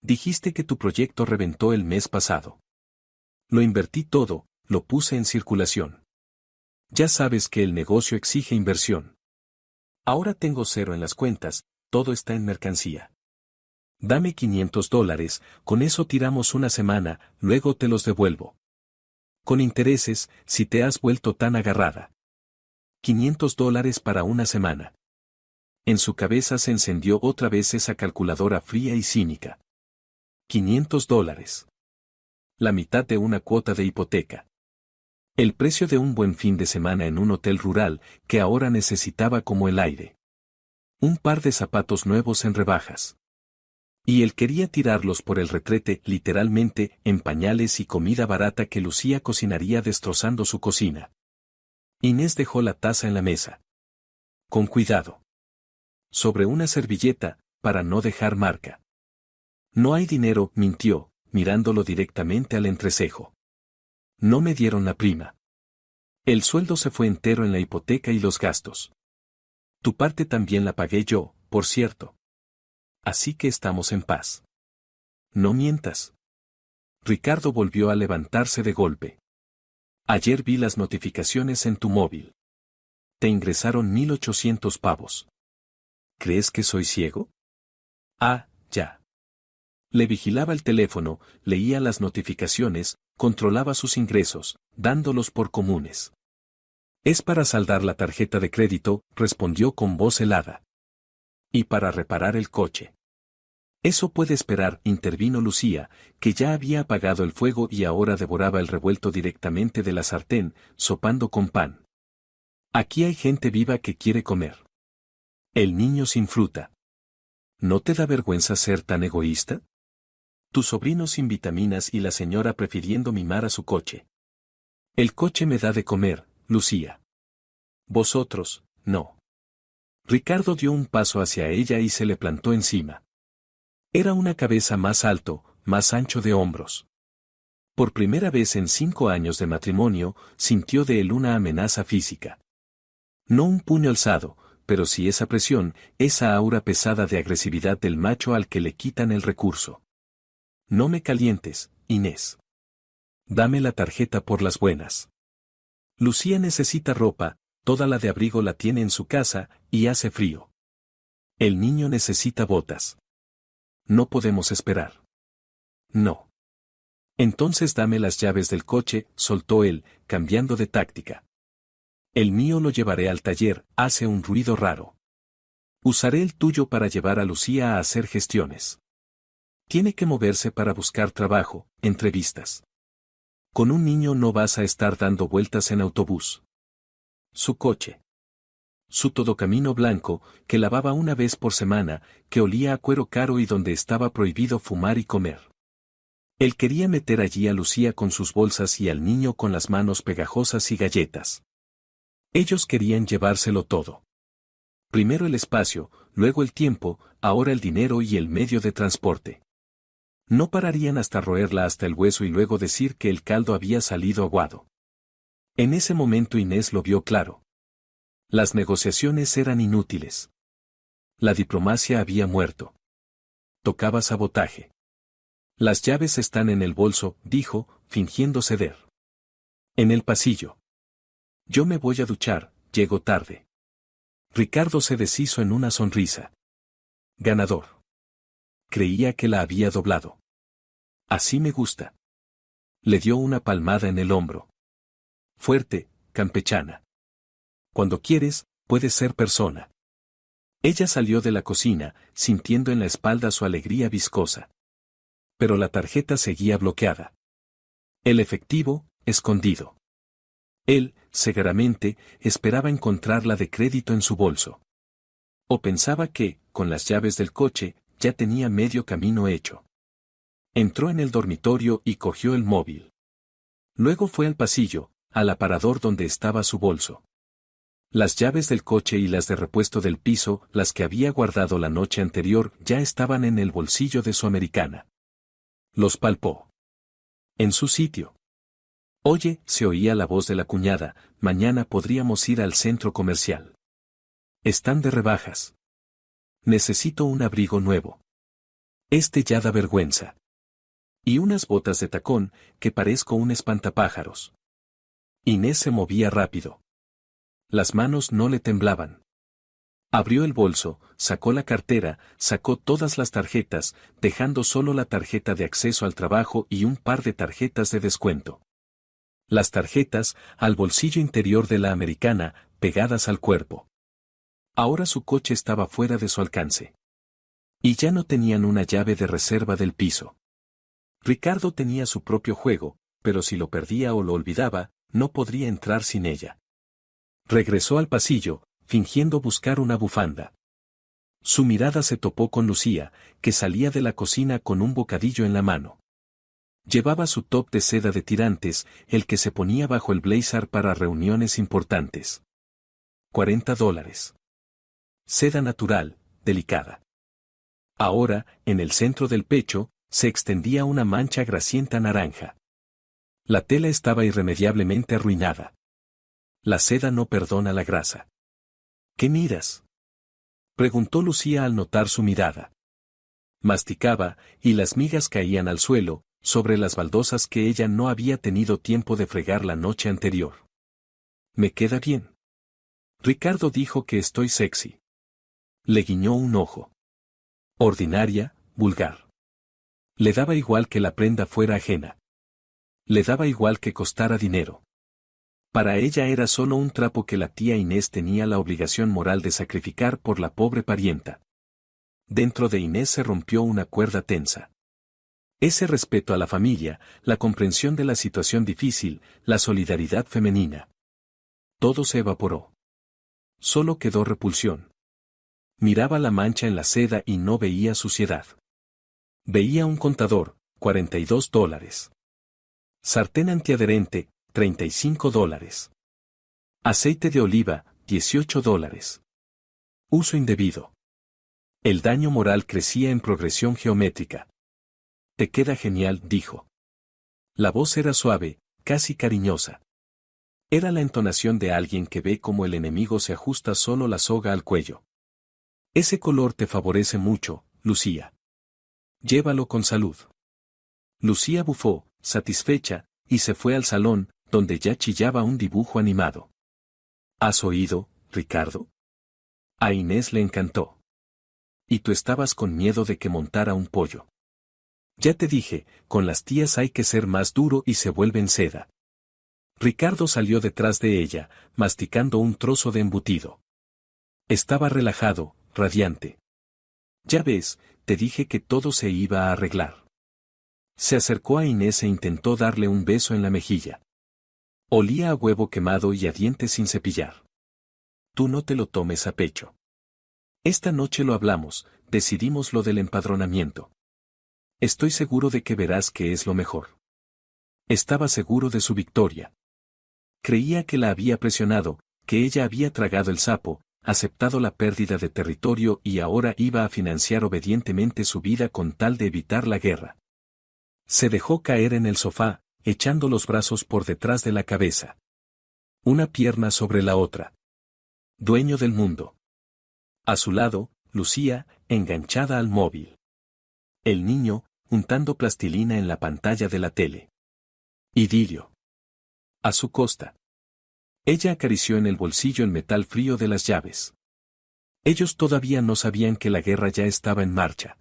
Dijiste que tu proyecto reventó el mes pasado. Lo invertí todo, lo puse en circulación. Ya sabes que el negocio exige inversión. Ahora tengo cero en las cuentas, todo está en mercancía. Dame $500, con eso tiramos una semana, luego te los devuelvo. Con intereses, si te has vuelto tan agarrada. $500 para una semana. En su cabeza se encendió otra vez esa calculadora fría y cínica. $500. La mitad de una cuota de hipoteca. El precio de un buen fin de semana en un hotel rural, que ahora necesitaba como el aire. Un par de zapatos nuevos en rebajas. Y él quería tirarlos por el retrete, literalmente, en pañales y comida barata que Lucía cocinaría destrozando su cocina. Inés dejó la taza en la mesa. Con cuidado. Sobre una servilleta, para no dejar marca. No hay dinero, mintió, mirándolo directamente al entrecejo. No me dieron la prima. El sueldo se fue entero en la hipoteca y los gastos. Tu parte también la pagué yo, por cierto. Así que estamos en paz. No mientas. Ricardo volvió a levantarse de golpe. Ayer vi las notificaciones en tu móvil. Te ingresaron 1.800 pavos. ¿Crees que soy ciego? Ah, ya. Le vigilaba el teléfono, leía las notificaciones, controlaba sus ingresos, dándolos por comunes. Es para saldar la tarjeta de crédito, respondió con voz helada. Y para reparar el coche. Eso puede esperar, intervino Lucía, que ya había apagado el fuego y ahora devoraba el revuelto directamente de la sartén, sopando con pan. Aquí hay gente viva que quiere comer. El niño sin fruta. ¿No te da vergüenza ser tan egoísta? Tu sobrino sin vitaminas y la señora prefiriendo mimar a su coche. El coche me da de comer, Lucía. Vosotros, no. Ricardo dio un paso hacia ella y se le plantó encima. Era una cabeza más alto, más ancho de hombros. Por primera vez en 5 años de matrimonio, sintió de él una amenaza física. No un puño alzado, pero sí esa presión, esa aura pesada de agresividad del macho al que le quitan el recurso. No me calientes, Inés. Dame la tarjeta por las buenas. Lucía necesita ropa, toda la de abrigo la tiene en su casa, y hace frío. El niño necesita botas. No podemos esperar. No. Entonces dame las llaves del coche, soltó él, cambiando de táctica. El mío lo llevaré al taller, hace un ruido raro. Usaré el tuyo para llevar a Lucía a hacer gestiones. Tiene que moverse para buscar trabajo, entrevistas. Con un niño no vas a estar dando vueltas en autobús. Su coche. Su todocamino blanco, que lavaba una vez por semana, que olía a cuero caro y donde estaba prohibido fumar y comer. Él quería meter allí a Lucía con sus bolsas y al niño con las manos pegajosas y galletas. Ellos querían llevárselo todo. Primero el espacio, luego el tiempo, ahora el dinero y el medio de transporte. No pararían hasta roerla hasta el hueso y luego decir que el caldo había salido aguado. En ese momento Inés lo vio claro. Las negociaciones eran inútiles. La diplomacia había muerto. Tocaba sabotaje. Las llaves están en el bolso, dijo, fingiendo ceder. En el pasillo. Yo me voy a duchar, llego tarde. Ricardo se deshizo en una sonrisa. Ganador. Creía que la había doblado. Así me gusta. Le dio una palmada en el hombro. Fuerte, campechana. Cuando quieres, puedes ser persona. Ella salió de la cocina, sintiendo en la espalda su alegría viscosa. Pero la tarjeta seguía bloqueada. El efectivo, escondido. Él, cegaramente, esperaba encontrar la de crédito en su bolso. O pensaba que, con las llaves del coche, ya tenía medio camino hecho. Entró en el dormitorio y cogió el móvil. Luego fue al pasillo, al aparador donde estaba su bolso. Las llaves del coche y las de repuesto del piso, las que había guardado la noche anterior, ya estaban en el bolsillo de su americana. Los palpó. En su sitio. Oye, se oía la voz de la cuñada, mañana podríamos ir al centro comercial. Están de rebajas. Necesito un abrigo nuevo. Este ya da vergüenza. Y unas botas de tacón, que parezco un espantapájaros. Inés se movía rápido. Las manos no le temblaban. Abrió el bolso, sacó la cartera, sacó todas las tarjetas, dejando solo la tarjeta de acceso al trabajo y un par de tarjetas de descuento. Las tarjetas, al bolsillo interior de la americana, pegadas al cuerpo. Ahora su coche estaba fuera de su alcance. Y ya no tenían una llave de reserva del piso. Ricardo tenía su propio juego, pero si lo perdía o lo olvidaba, no podría entrar sin ella. Regresó al pasillo, fingiendo buscar una bufanda. Su mirada se topó con Lucía, que salía de la cocina con un bocadillo en la mano. Llevaba su top de seda de tirantes, el que se ponía bajo el blazer para reuniones importantes. $40. Seda natural, delicada. Ahora, en el centro del pecho, se extendía una mancha grasienta naranja. La tela estaba irremediablemente arruinada. La seda no perdona la grasa. ¿Qué miras?, preguntó Lucía al notar su mirada. Masticaba, y las migas caían al suelo, sobre las baldosas que ella no había tenido tiempo de fregar la noche anterior. «Me queda bien». Ricardo dijo que estoy sexy. Le guiñó un ojo. Ordinaria, vulgar. Le daba igual que la prenda fuera ajena. Le daba igual que costara dinero. Para ella era solo un trapo que la tía Inés tenía la obligación moral de sacrificar por la pobre parienta. Dentro de Inés se rompió una cuerda tensa. Ese respeto a la familia, la comprensión de la situación difícil, la solidaridad femenina. Todo se evaporó. Solo quedó repulsión. Miraba la mancha en la seda y no veía suciedad. Veía un contador, $42. Sartén antiadherente, $35. Aceite de oliva, $18. Uso indebido. El daño moral crecía en progresión geométrica. «Te queda genial», dijo. La voz era suave, casi cariñosa. Era la entonación de alguien que ve cómo el enemigo se ajusta solo la soga al cuello. «Ese color te favorece mucho, Lucía. Llévalo con salud». Lucía bufó, satisfecha, y se fue al salón, donde ya chillaba un dibujo animado. «¿Has oído, Ricardo?». A Inés le encantó. «Y tú estabas con miedo de que montara un pollo». «Ya te dije, con las tías hay que ser más duro y se vuelven seda». Ricardo salió detrás de ella, masticando un trozo de embutido. Estaba relajado, radiante. «Ya ves, te dije que todo se iba a arreglar». Se acercó a Inés e intentó darle un beso en la mejilla. Olía a huevo quemado y a dientes sin cepillar. «Tú no te lo tomes a pecho. Esta noche lo hablamos, decidimos lo del empadronamiento. Estoy seguro de que verás que es lo mejor». Estaba seguro de su victoria. Creía que la había presionado, que ella había tragado el sapo, aceptado la pérdida de territorio y ahora iba a financiar obedientemente su vida con tal de evitar la guerra. Se dejó caer en el sofá, echando los brazos por detrás de la cabeza. Una pierna sobre la otra. Dueño del mundo. A su lado, Lucía, enganchada al móvil. El niño, untando plastilina en la pantalla de la tele. Idilio. A su costa. Ella acarició en el bolsillo el metal frío de las llaves. Ellos todavía no sabían que la guerra ya estaba en marcha.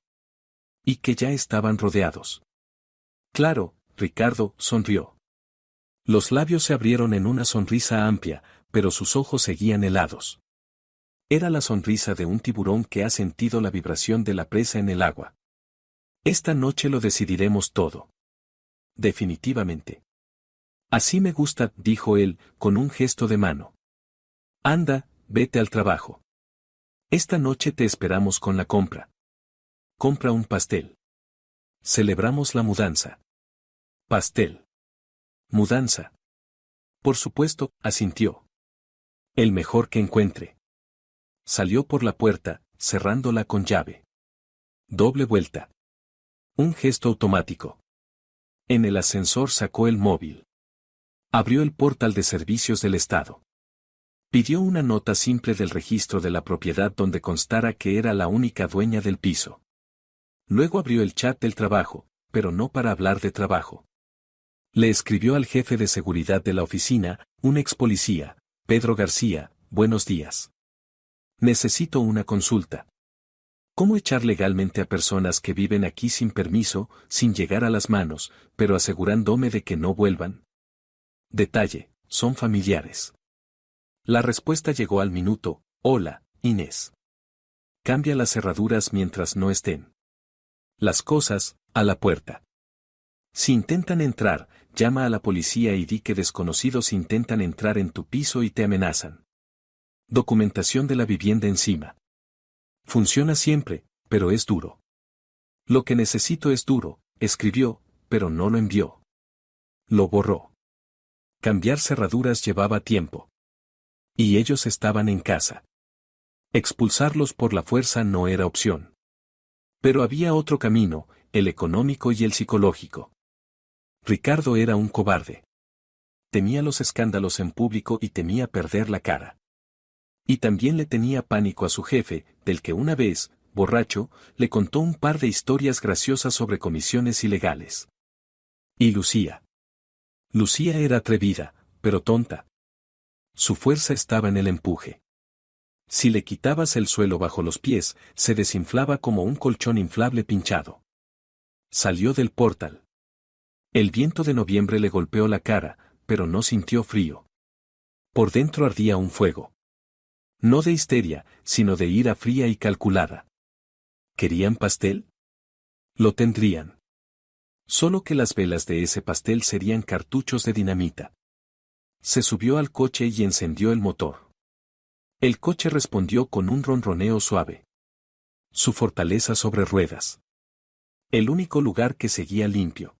Y que ya estaban rodeados. Claro, Ricardo sonrió. Los labios se abrieron en una sonrisa amplia, pero sus ojos seguían helados. Era la sonrisa de un tiburón que ha sentido la vibración de la presa en el agua. «Esta noche lo decidiremos todo. Definitivamente». «Así me gusta», dijo él, con un gesto de mano. «Anda, vete al trabajo. Esta noche te esperamos con la compra. Compra un pastel. Celebramos la mudanza». «Pastel. Mudanza». «Por supuesto», asintió. «El mejor que encuentre». Salió por la puerta, cerrándola con llave. Doble vuelta. Un gesto automático. En el ascensor sacó el móvil. Abrió el portal de servicios del Estado. Pidió una nota simple del registro de la propiedad donde constara que era la única dueña del piso. Luego abrió el chat del trabajo, pero no para hablar de trabajo. Le escribió al jefe de seguridad de la oficina, un ex policía, Pedro García: «Buenos días. Necesito una consulta. ¿Cómo echar legalmente a personas que viven aquí sin permiso, sin llegar a las manos, pero asegurándome de que no vuelvan? Detalle, son familiares». La respuesta llegó al minuto: «Hola, Inés. Cambia las cerraduras mientras no estén las cosas a la puerta. Si intentan entrar, llama a la policía y di que desconocidos intentan entrar en tu piso y te amenazan. Documentación de la vivienda encima. Funciona siempre, pero es duro. Lo que necesito es duro», escribió, pero no lo envió. Lo borró. Cambiar cerraduras llevaba tiempo. Y ellos estaban en casa. Expulsarlos por la fuerza no era opción. Pero había otro camino, el económico y el psicológico. Ricardo era un cobarde. temía los escándalos en público y temía perder la cara. Y también le tenía pánico a su jefe, del que una vez, borracho, le contó un par de historias graciosas sobre comisiones ilegales. Y Lucía. Lucía era atrevida, pero tonta. Su fuerza estaba en el empuje. Si le quitabas el suelo bajo los pies, se desinflaba como un colchón inflable pinchado. Salió del portal. El viento de noviembre le golpeó la cara, pero no sintió frío. Por dentro ardía un fuego. No de histeria, sino de ira fría y calculada. ¿Querían pastel? Lo tendrían. Solo que las velas de ese pastel serían cartuchos de dinamita. Se subió al coche y encendió el motor. El coche respondió con un ronroneo suave. Su fortaleza sobre ruedas. El único lugar que seguía limpio.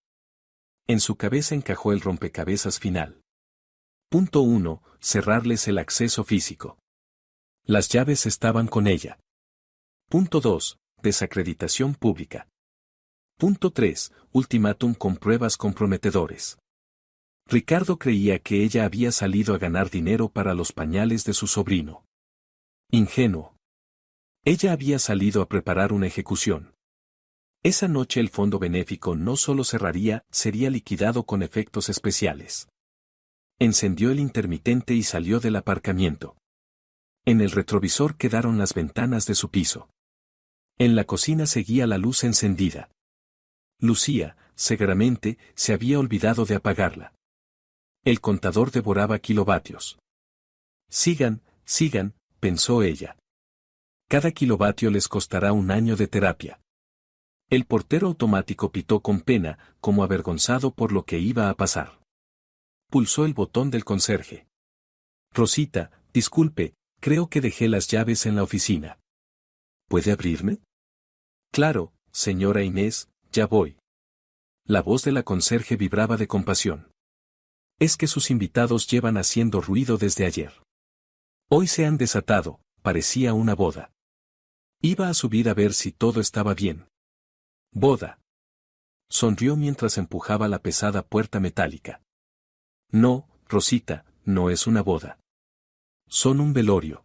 En su cabeza encajó el rompecabezas final. Punto 1. Cerrarles el acceso físico. Las llaves estaban con ella. Punto 2. Desacreditación pública. Punto 3. Ultimátum con pruebas comprometedores. Ricardo creía que ella había salido a ganar dinero para los pañales de su sobrino. Ingenuo. Ella había salido a preparar una ejecución. Esa noche el fondo benéfico no solo cerraría, sería liquidado con efectos especiales. Encendió el intermitente y salió del aparcamiento. En el retrovisor quedaron las ventanas de su piso. En la cocina seguía la luz encendida. Lucía, seguramente, se había olvidado de apagarla. El contador devoraba kilovatios. Sigan, pensó ella. Cada kilovatio les costará un año de terapia. El portero automático pitó con pena, como avergonzado por lo que iba a pasar. Pulsó el botón del conserje. Rosita, disculpe, creo que dejé las llaves en la oficina. ¿Puede abrirme? Claro, señora Inés, ya voy. La voz de la conserje vibraba de compasión. Es que sus invitados llevan haciendo ruido desde ayer. Hoy se han desatado, parecía una boda. Iba a subir a ver si todo estaba bien. Boda. Sonrió mientras empujaba la pesada puerta metálica. No, Rosita, no es una boda. Son un velorio.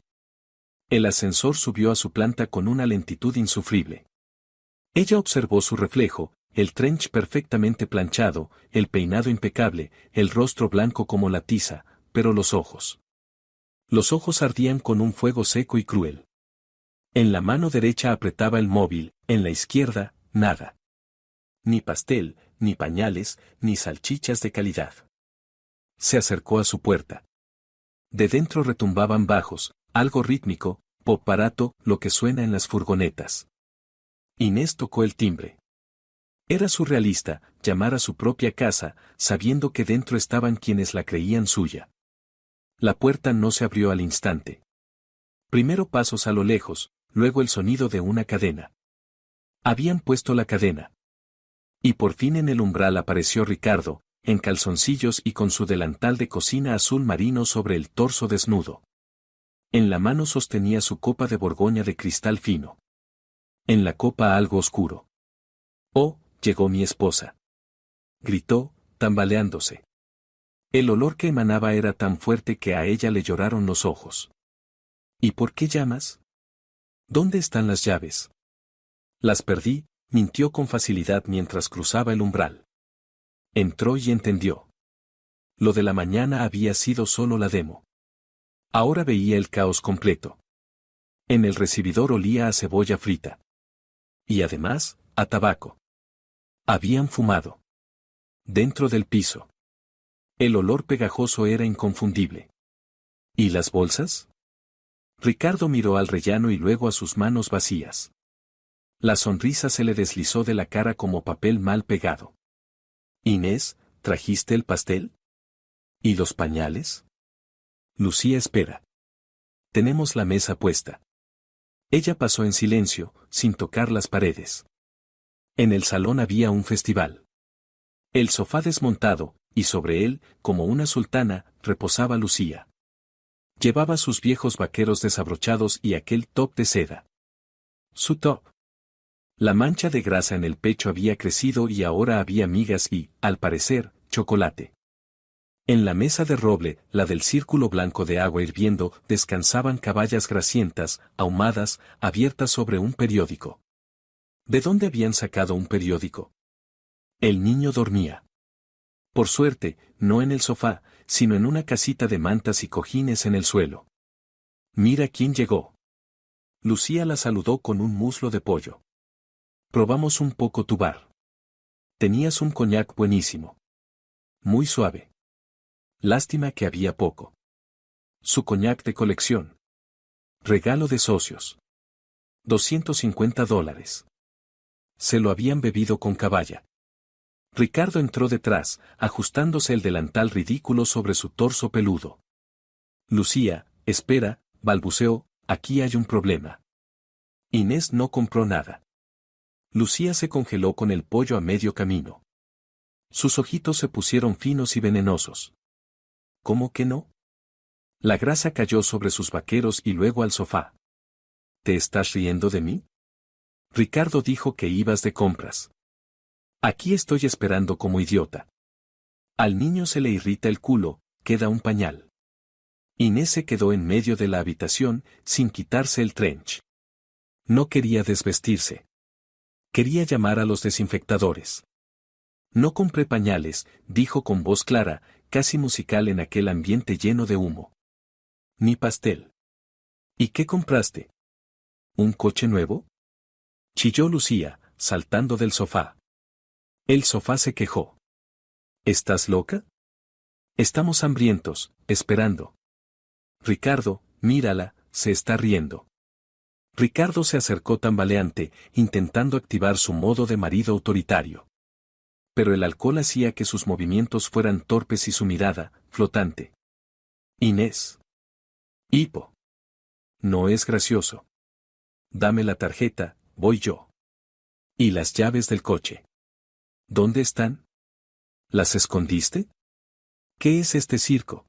El ascensor subió a su planta con una lentitud insufrible. Ella observó su reflejo, el trench perfectamente planchado, el peinado impecable, el rostro blanco como la tiza, pero los ojos. Los ojos ardían con un fuego seco y cruel. En la mano derecha apretaba el móvil, en la izquierda, nada. Ni pastel, ni pañales, ni salchichas de calidad. Se acercó a su puerta. De dentro retumbaban bajos, algo rítmico, pop barato, lo que suena en las furgonetas. Inés tocó el timbre. Era surrealista, llamar a su propia casa, sabiendo que dentro estaban quienes la creían suya. La puerta no se abrió al instante. Primero pasos a lo lejos, luego el sonido de una cadena. Habían puesto la cadena. Y por fin en el umbral apareció Ricardo, en calzoncillos y con su delantal de cocina azul marino sobre el torso desnudo. En la mano sostenía su copa de Borgoña de cristal fino. En la copa algo oscuro. «Oh, llegó mi esposa», gritó, tambaleándose. El olor que emanaba era tan fuerte que a ella le lloraron los ojos. «¿Y por qué llamas? ¿Dónde están las llaves?» «Las perdí», mintió con facilidad mientras cruzaba el umbral. Entró y entendió. Lo de la mañana había sido solo la demo. Ahora veía el caos completo. En el recibidor olía a cebolla frita. Y además, a tabaco. Habían fumado. Dentro del piso. El olor pegajoso era inconfundible. ¿Y las bolsas? Ricardo miró al rellano y luego a sus manos vacías. La sonrisa se le deslizó de la cara como papel mal pegado. Inés, ¿trajiste el pastel? ¿Y los pañales? Lucía espera. Tenemos la mesa puesta. Ella pasó en silencio, sin tocar las paredes. En el salón había un festival. El sofá desmontado, y sobre él, como una sultana, reposaba Lucía. Llevaba sus viejos vaqueros desabrochados y aquel top de seda. Su top. La mancha de grasa en el pecho había crecido y ahora había migas y, al parecer, chocolate. En la mesa de roble, la del círculo blanco de agua hirviendo, descansaban caballas grasientas, ahumadas, abiertas sobre un periódico. ¿De dónde habían sacado un periódico? El niño dormía. Por suerte, no en el sofá, sino en una casita de mantas y cojines en el suelo. Mira quién llegó. Lucía la saludó con un muslo de pollo. Probamos un poco tu bar. Tenías un coñac buenísimo. Muy suave. Lástima que había poco. Su coñac de colección. Regalo de socios. $250. Se lo habían bebido con caballa. Ricardo entró detrás, ajustándose el delantal ridículo sobre su torso peludo. Lucía, espera, balbuceó, aquí hay un problema. Inés no compró nada. Lucía se congeló con el pollo a medio camino. Sus ojitos se pusieron finos y venenosos. ¿Cómo que no? La grasa cayó sobre sus vaqueros y luego al sofá. ¿Te estás riendo de mí? Ricardo dijo que ibas de compras. Aquí estoy esperando como idiota. Al niño se le irrita el culo, queda un pañal. Inés se quedó en medio de la habitación, sin quitarse el trench. No quería desvestirse. Quería llamar a los desinfectadores. No compré pañales, dijo con voz clara, casi musical en aquel ambiente lleno de humo. Ni pastel. ¿Y qué compraste? ¿Un coche nuevo? Chilló Lucía, saltando del sofá. El sofá se quejó. ¿Estás loca? Estamos hambrientos, esperando. Ricardo, mírala, se está riendo. Ricardo se acercó tambaleante, intentando activar su modo de marido autoritario. Pero el alcohol hacía que sus movimientos fueran torpes y su mirada, flotante. Inés. Hipo. No es gracioso. Dame la tarjeta, voy yo. ¿Y las llaves del coche? ¿Dónde están? ¿Las escondiste? ¿Qué es este circo?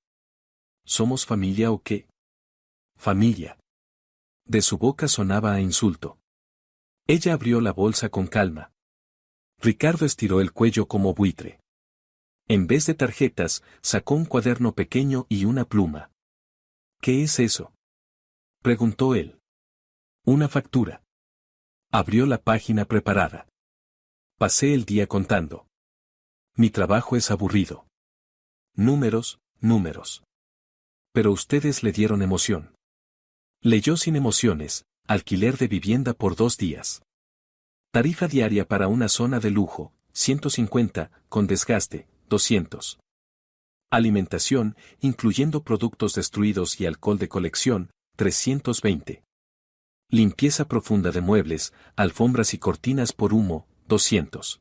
¿Somos familia o qué? Familia. De su boca sonaba a insulto. Ella abrió la bolsa con calma. Ricardo estiró el cuello como buitre. En vez de tarjetas, sacó un cuaderno pequeño y una pluma. ¿Qué es eso? Preguntó él. Una factura. Abrió la página preparada. Pasé el día contando. Mi trabajo es aburrido. Números, números. Pero ustedes le dieron emoción. Leyó sin emociones, alquiler de vivienda por 2 días. Tarifa diaria para una zona de lujo, 150, con desgaste, 200. Alimentación, incluyendo productos destruidos y alcohol de colección, 320. Limpieza profunda de muebles, alfombras y cortinas por humo, 200.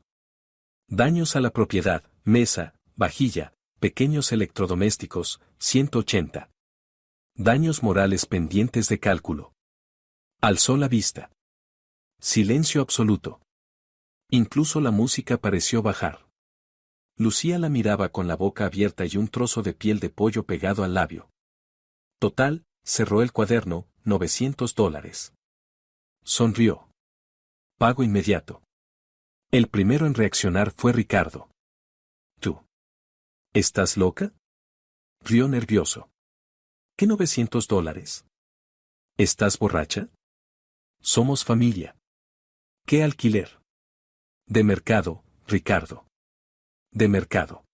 Daños a la propiedad, mesa, vajilla, pequeños electrodomésticos, 180. Daños morales pendientes de cálculo. Alzó la vista. Silencio absoluto. Incluso la música pareció bajar. Lucía la miraba con la boca abierta y un trozo de piel de pollo pegado al labio. Total, cerró el cuaderno, $900. Sonrió. Pago inmediato. El primero en reaccionar fue Ricardo. ¿Tú? ¿Estás loca? Rió nervioso. ¿Qué $900? ¿Estás borracha? Somos familia. ¿Qué alquiler? De mercado, Ricardo. De mercado.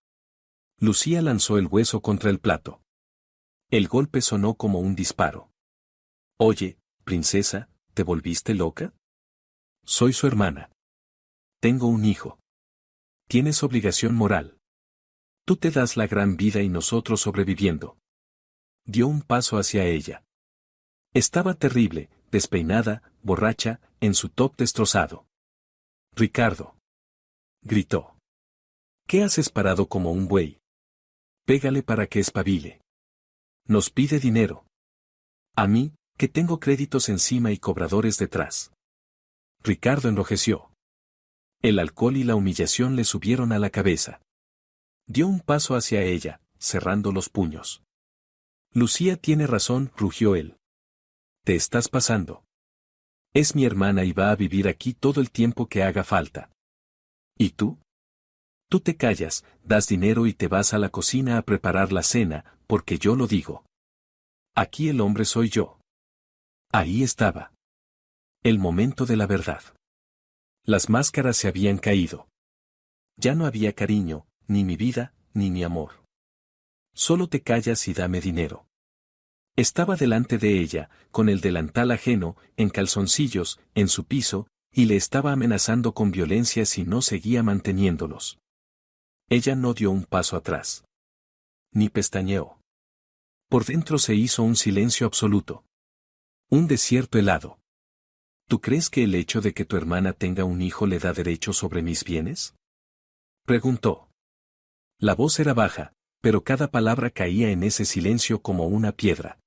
Lucía lanzó el hueso contra el plato. El golpe sonó como un disparo. Oye, princesa, ¿te volviste loca? Soy su hermana. Tengo un hijo. Tienes obligación moral. Tú te das la gran vida y nosotros sobreviviendo. Dio un paso hacia ella. Estaba terrible, despeinada, borracha, en su top destrozado. Ricardo. Gritó. ¿Qué haces parado como un buey? Pégale para que espabile. Nos pide dinero. A mí, que tengo créditos encima y cobradores detrás. Ricardo enrojeció. El alcohol y la humillación le subieron a la cabeza. Dio un paso hacia ella, cerrando los puños. Lucía tiene razón, rugió él. Te estás pasando. Es mi hermana y va a vivir aquí todo el tiempo que haga falta. ¿Y tú? Tú te callas, das dinero y te vas a la cocina a preparar la cena, porque yo lo digo. Aquí el hombre soy yo. Ahí estaba. El momento de la verdad. Las máscaras se habían caído. Ya no había cariño, ni mi vida, ni mi amor. Solo te callas y dame dinero. Estaba delante de ella, con el delantal ajeno, en calzoncillos, en su piso, y le estaba amenazando con violencia si no seguía manteniéndolos. Ella no dio un paso atrás. Ni pestañeó. Por dentro se hizo un silencio absoluto. Un desierto helado. ¿Tú crees que el hecho de que tu hermana tenga un hijo le da derecho sobre mis bienes? Preguntó. La voz era baja, pero cada palabra caía en ese silencio como una piedra.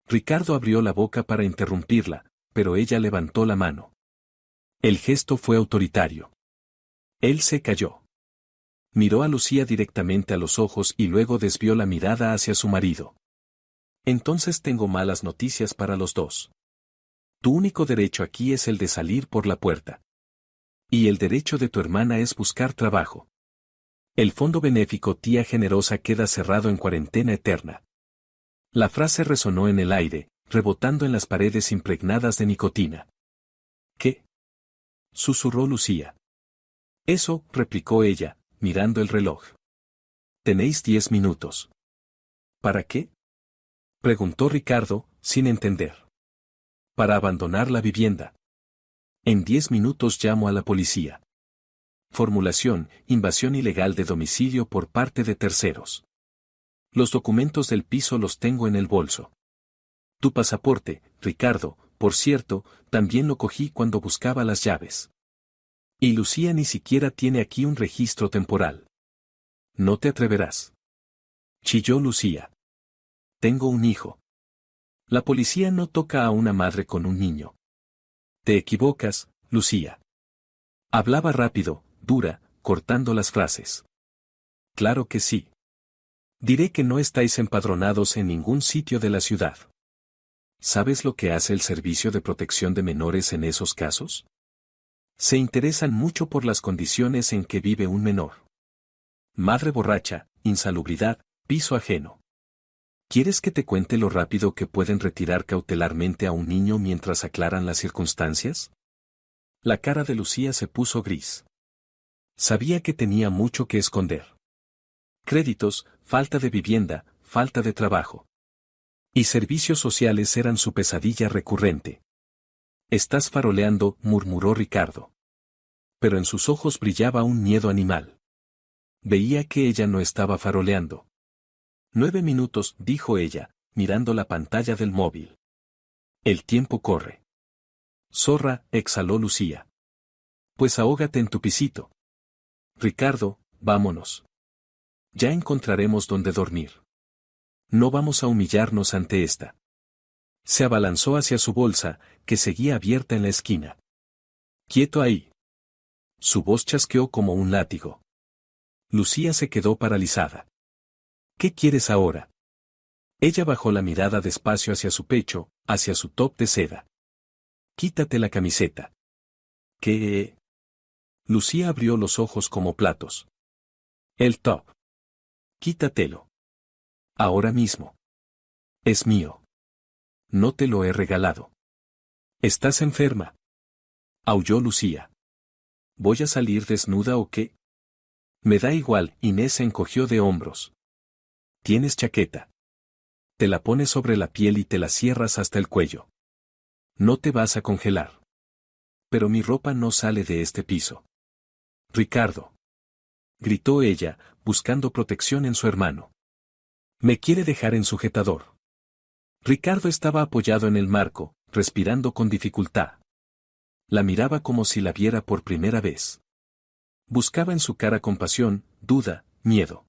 Ricardo abrió la boca para interrumpirla, pero ella levantó la mano. El gesto fue autoritario. Él se calló. Miró a Lucía directamente a los ojos y luego desvió la mirada hacia su marido. Entonces tengo malas noticias para los dos. Tu único derecho aquí es el de salir por la puerta. Y el derecho de tu hermana es buscar trabajo. El fondo benéfico Tía Generosa queda cerrado en cuarentena eterna. La frase resonó en el aire, rebotando en las paredes impregnadas de nicotina. ¿Qué? Susurró Lucía. Eso, replicó ella, mirando el reloj. Tenéis 10 minutos. ¿Para qué? Preguntó Ricardo, sin entender. Para abandonar la vivienda. En 10 minutos llamo a la policía. Formulación: invasión ilegal de domicilio por parte de terceros. Los documentos del piso los tengo en el bolso. Tu pasaporte, Ricardo, por cierto, también lo cogí cuando buscaba las llaves. Y Lucía ni siquiera tiene aquí un registro temporal. No te atreverás. Chilló Lucía. Tengo un hijo. La policía no toca a una madre con un niño. Te equivocas, Lucía. Hablaba rápido, dura, cortando las frases. Claro que sí. Diré que no estáis empadronados en ningún sitio de la ciudad. ¿Sabes lo que hace el Servicio de Protección de Menores en esos casos? Se interesan mucho por las condiciones en que vive un menor. Madre borracha, insalubridad, piso ajeno. ¿Quieres que te cuente lo rápido que pueden retirar cautelarmente a un niño mientras aclaran las circunstancias? La cara de Lucía se puso gris. Sabía que tenía mucho que esconder. Créditos, falta de vivienda, falta de trabajo. Y servicios sociales eran su pesadilla recurrente. Estás faroleando, murmuró Ricardo. Pero en sus ojos brillaba un miedo animal. Veía que ella no estaba faroleando. 9 minutos, dijo ella, mirando la pantalla del móvil. El tiempo corre. Zorra, exhaló Lucía. Pues ahógate en tu pisito. Ricardo, vámonos. Ya encontraremos dónde dormir. No vamos a humillarnos ante esta. Se abalanzó hacia su bolsa, que seguía abierta en la esquina. Quieto ahí. Su voz chasqueó como un látigo. Lucía se quedó paralizada. ¿Qué quieres ahora? Ella bajó la mirada despacio hacia su pecho, hacia su top de seda. Quítate la camiseta. ¿Qué? Lucía abrió los ojos como platos. El top. Quítatelo. Ahora mismo. Es mío. No te lo he regalado. ¿Estás enferma? Aulló Lucía. ¿Voy a salir desnuda o qué? Me da igual, Inés se encogió de hombros. Tienes chaqueta. Te la pones sobre la piel y te la cierras hasta el cuello. No te vas a congelar. Pero mi ropa no sale de este piso. Ricardo. Gritó ella, buscando protección en su hermano. Me quiere dejar en sujetador. Ricardo estaba apoyado en el marco, respirando con dificultad. La miraba como si la viera por primera vez. Buscaba en su cara compasión, duda, miedo.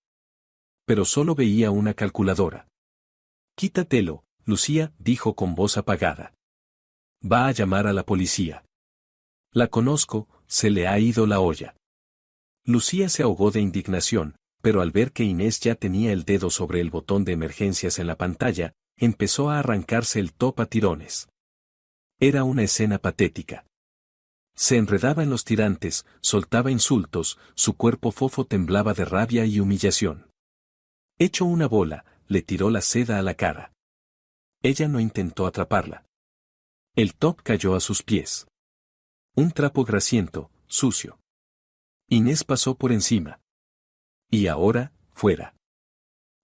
Pero solo veía una calculadora. Quítatelo, Lucía, dijo con voz apagada. Va a llamar a la policía. La conozco, se le ha ido la olla. Lucía se ahogó de indignación, pero al ver que Inés ya tenía el dedo sobre el botón de emergencias en la pantalla, empezó a arrancarse el top a tirones. Era una escena patética. Se enredaba en los tirantes, soltaba insultos, su cuerpo fofo temblaba de rabia y humillación. Hecho una bola, le tiró la seda a la cara. Ella no intentó atraparla. El top cayó a sus pies. Un trapo grasiento, sucio. Inés pasó por encima. Y ahora, fuera.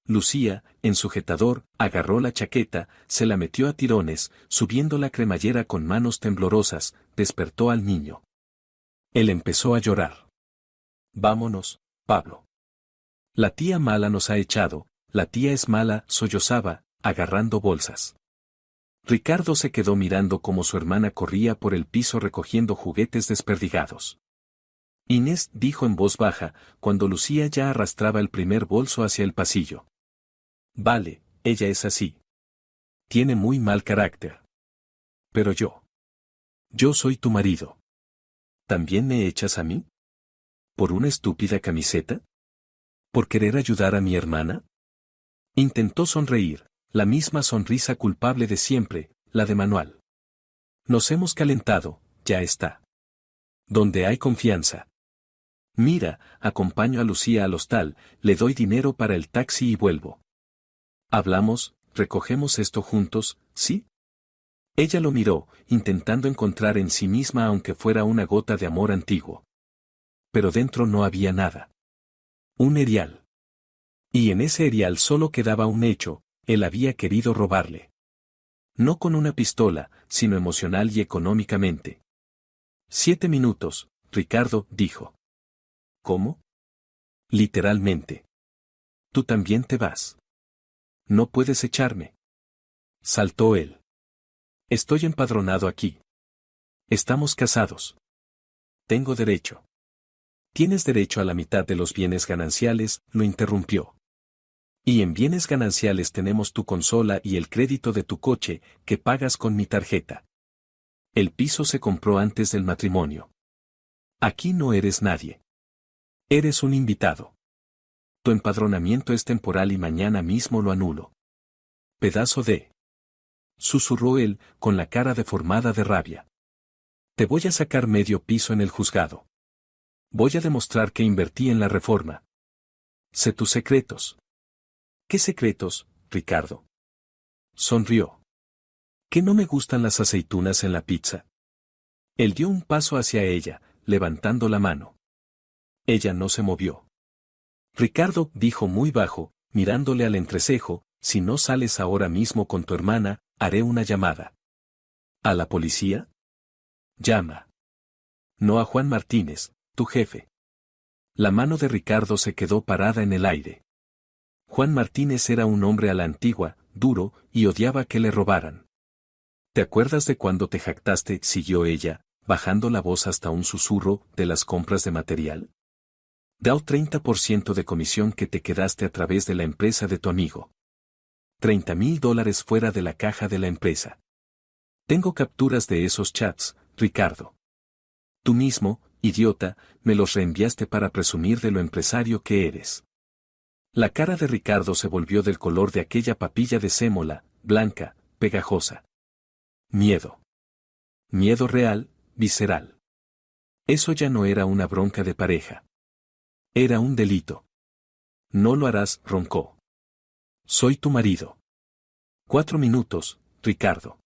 Lucía, en sujetador, agarró la chaqueta, se la metió a tirones, subiendo la cremallera con manos temblorosas, despertó al niño. Él empezó a llorar. Vámonos, Pablo. La tía mala nos ha echado, la tía es mala, sollozaba, agarrando bolsas. Ricardo se quedó mirando cómo su hermana corría por el piso recogiendo juguetes desperdigados. Inés dijo en voz baja, cuando Lucía ya arrastraba el primer bolso hacia el pasillo. Vale, ella es así. Tiene muy mal carácter. Pero yo soy tu marido. ¿También me echas a mí? ¿Por una estúpida camiseta? ¿Por querer ayudar a mi hermana? Intentó sonreír, la misma sonrisa culpable de siempre, la de Manuel. Nos hemos calentado, ya está. Donde hay confianza. Mira, acompaño a Lucía al hostal, le doy dinero para el taxi y vuelvo. Hablamos, recogemos esto juntos, ¿sí? Ella lo miró, intentando encontrar en sí misma aunque fuera una gota de amor antiguo. Pero dentro no había nada. Un erial. Y en ese erial solo quedaba un hecho, él había querido robarle. No con una pistola, sino emocional y económicamente. 7 minutos, Ricardo dijo. ¿Cómo? Literalmente. Tú también te vas. No puedes echarme. Saltó él. Estoy empadronado aquí. Estamos casados. Tengo derecho. Tienes derecho a la mitad de los bienes gananciales, lo interrumpió. Y en bienes gananciales tenemos tu consola y el crédito de tu coche, que pagas con mi tarjeta. El piso se compró antes del matrimonio. Aquí no eres nadie. Eres un invitado. Tu empadronamiento es temporal y mañana mismo lo anulo. Pedazo de... susurró él, con la cara deformada de rabia. Te voy a sacar medio piso en el juzgado. Voy a demostrar que invertí en la reforma. Sé tus secretos. ¿Qué secretos, Ricardo? Sonrió. ¿Que no me gustan las aceitunas en la pizza? Él dio un paso hacia ella, levantando la mano. Ella no se movió. Ricardo dijo muy bajo, mirándole al entrecejo, si no sales ahora mismo con tu hermana, haré una llamada. ¿A la policía? Llama. No a Juan Martínez, tu jefe. La mano de Ricardo se quedó parada en el aire. Juan Martínez era un hombre a la antigua, duro, y odiaba que le robaran. ¿Te acuerdas de cuando te jactaste, siguió ella, bajando la voz hasta un susurro, de las compras de material? Da un 30% de comisión que te quedaste a través de la empresa de tu amigo. $30,000 fuera de la caja de la empresa. Tengo capturas de esos chats, Ricardo. Tú mismo, idiota, me los reenviaste para presumir de lo empresario que eres. La cara de Ricardo se volvió del color de aquella papilla de sémola, blanca, pegajosa. Miedo. Miedo real, visceral. Eso ya no era una bronca de pareja. Era un delito. No lo harás, roncó. Soy tu marido. 4 minutos, Ricardo.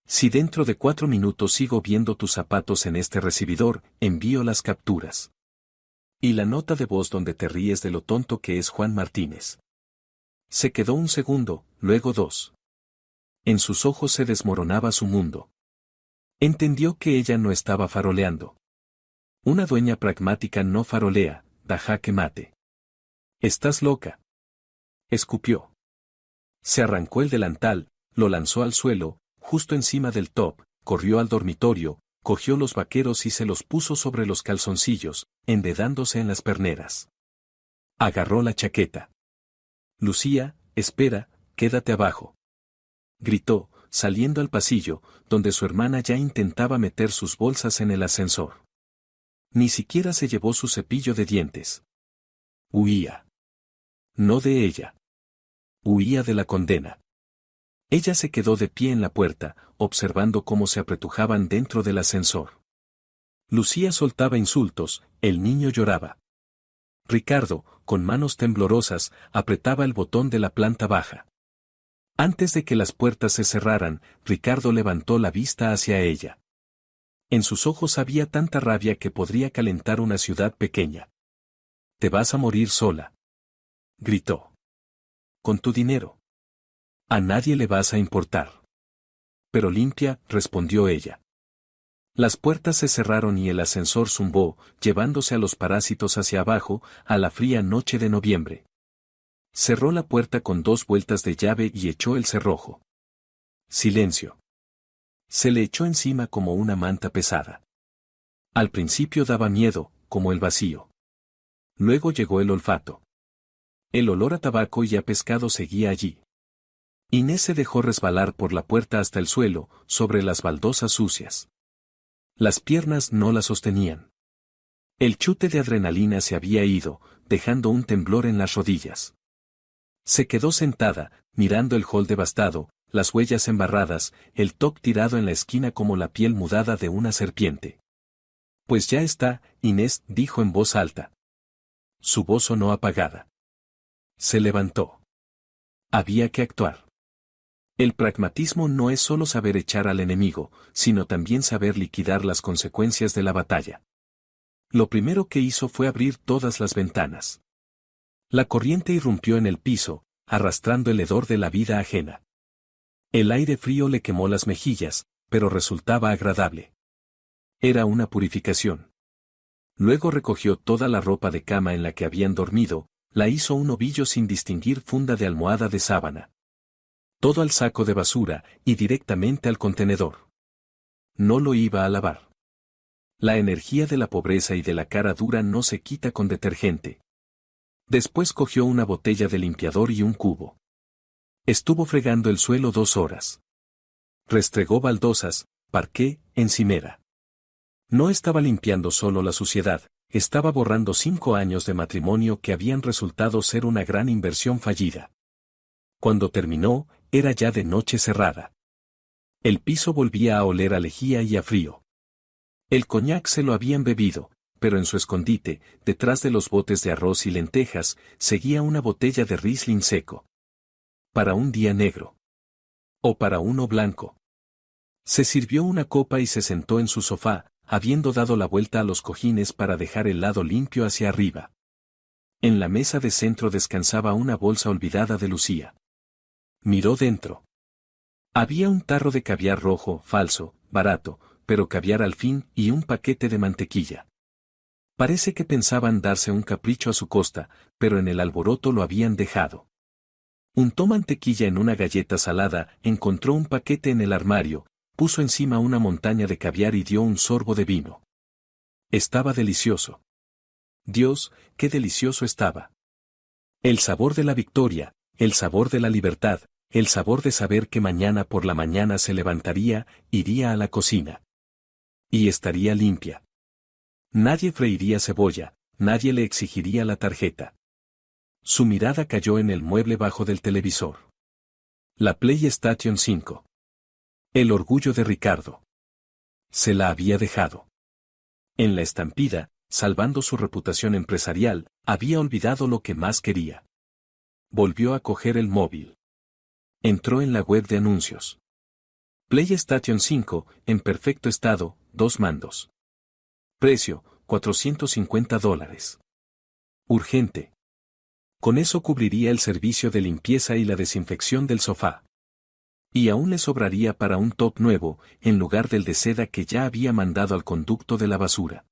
Si dentro de 4 minutos sigo viendo tus zapatos en este recibidor, envío las capturas. Y la nota de voz donde te ríes de lo tonto que es Juan Martínez. Se quedó un segundo, luego 2. En sus ojos se desmoronaba su mundo. Entendió que ella no estaba faroleando. Una dueña pragmática no farolea, da jaque mate. ¿Estás loca? Escupió. Se arrancó el delantal, lo lanzó al suelo, justo encima del top, corrió al dormitorio, cogió los vaqueros y se los puso sobre los calzoncillos, enredándose en las perneras. Agarró la chaqueta. Lucía, espera, quédate abajo. Gritó, saliendo al pasillo, donde su hermana ya intentaba meter sus bolsas en el ascensor. Ni siquiera se llevó su cepillo de dientes. Huía. No de ella. Huía de la condena. Ella se quedó de pie en la puerta, observando cómo se apretujaban dentro del ascensor. Lucía soltaba insultos, el niño lloraba. Ricardo, con manos temblorosas, apretaba el botón de la planta baja. Antes de que las puertas se cerraran, Ricardo levantó la vista hacia ella. En sus ojos había tanta rabia que podría calentar una ciudad pequeña. «Te vas a morir sola», gritó. «Con tu dinero. A nadie le vas a importar». «Pero limpia», respondió ella. Las puertas se cerraron y el ascensor zumbó, llevándose a los parásitos hacia abajo, a la fría noche de noviembre. Cerró la puerta con 2 vueltas de llave y echó el cerrojo. Silencio. Se le echó encima como una manta pesada. Al principio daba miedo, como el vacío. Luego llegó el olfato. El olor a tabaco y a pescado seguía allí. Inés se dejó resbalar por la puerta hasta el suelo, sobre las baldosas sucias. Las piernas no la sostenían. El chute de adrenalina se había ido, dejando un temblor en las rodillas. Se quedó sentada, mirando el hall devastado, las huellas embarradas, el top tirado en la esquina como la piel mudada de una serpiente. «Pues ya está», Inés dijo en voz alta. Su voz sonó apagada. Se levantó. Había que actuar. El pragmatismo no es solo saber echar al enemigo, sino también saber liquidar las consecuencias de la batalla. Lo primero que hizo fue abrir todas las ventanas. La corriente irrumpió en el piso, arrastrando el hedor de la vida ajena. El aire frío le quemó las mejillas, pero resultaba agradable. Era una purificación. Luego recogió toda la ropa de cama en la que habían dormido, la hizo un ovillo sin distinguir funda de almohada de sábana. Todo al saco de basura, y directamente al contenedor. No lo iba a lavar. La energía de la pobreza y de la cara dura no se quita con detergente. Después cogió una botella de limpiador y un cubo. Estuvo fregando el suelo 2 horas. Restregó baldosas, parqué, encimera. No estaba limpiando solo la suciedad, estaba borrando 5 años de matrimonio que habían resultado ser una gran inversión fallida. Cuando terminó, era ya de noche cerrada. El piso volvía a oler a lejía y a frío. El coñac se lo habían bebido, pero en su escondite, detrás de los botes de arroz y lentejas, seguía una botella de Riesling seco. Para un día negro. O para uno blanco. Se sirvió una copa y se sentó en su sofá, habiendo dado la vuelta a los cojines para dejar el lado limpio hacia arriba. En la mesa de centro descansaba una bolsa olvidada de Lucía. Miró dentro. Había un tarro de caviar rojo, falso, barato, pero caviar al fin, y un paquete de mantequilla. Parece que pensaban darse un capricho a su costa, pero en el alboroto lo habían dejado. Untó mantequilla en una galleta salada, encontró un paquete en el armario, puso encima una montaña de caviar y dio un sorbo de vino. Estaba delicioso. Dios, qué delicioso estaba. El sabor de la victoria, el sabor de la libertad, el sabor de saber que mañana por la mañana se levantaría, iría a la cocina. Y estaría limpia. Nadie freiría cebolla, nadie le exigiría la tarjeta. Su mirada cayó en el mueble bajo del televisor. La PlayStation 5. El orgullo de Ricardo. Se la había dejado. En la estampida, salvando su reputación empresarial, había olvidado lo que más quería. Volvió a coger el móvil. Entró en la web de anuncios. PlayStation 5, en perfecto estado, 2 mandos. Precio, $450. Urgente. Con eso cubriría el servicio de limpieza y la desinfección del sofá. Y aún le sobraría para un top nuevo, en lugar del de seda que ya había mandado al conducto de la basura.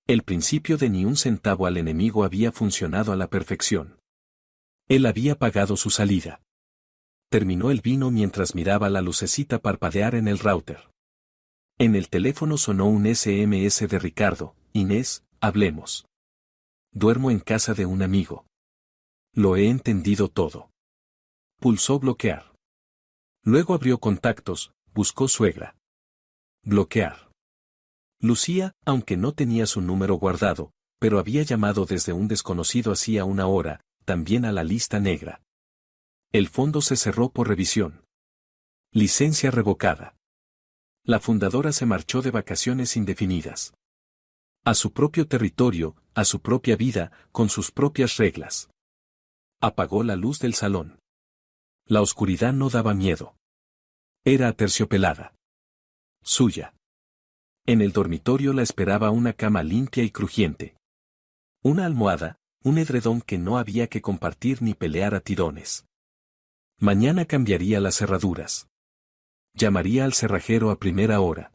El principio de ni un centavo al enemigo había funcionado a la perfección. Él había pagado su salida. Terminó el vino mientras miraba la lucecita parpadear en el router. En el teléfono sonó un SMS de Ricardo: Inés, hablemos. Duermo en casa de un amigo. Lo he entendido todo. Pulsó bloquear. Luego abrió contactos, buscó suegra. Bloquear. Lucía, aunque no tenía su número guardado, pero había llamado desde un desconocido hacía 1 hora, también a la lista negra. El fondo se cerró por revisión. Licencia revocada. La fundadora se marchó de vacaciones indefinidas. A su propio territorio, a su propia vida, con sus propias reglas. Apagó la luz del salón. La oscuridad no daba miedo. Era aterciopelada. Suya. En el dormitorio la esperaba una cama limpia y crujiente. Una almohada, un edredón que no había que compartir ni pelear a tirones. Mañana cambiaría las cerraduras. Llamaría al cerrajero a primera hora.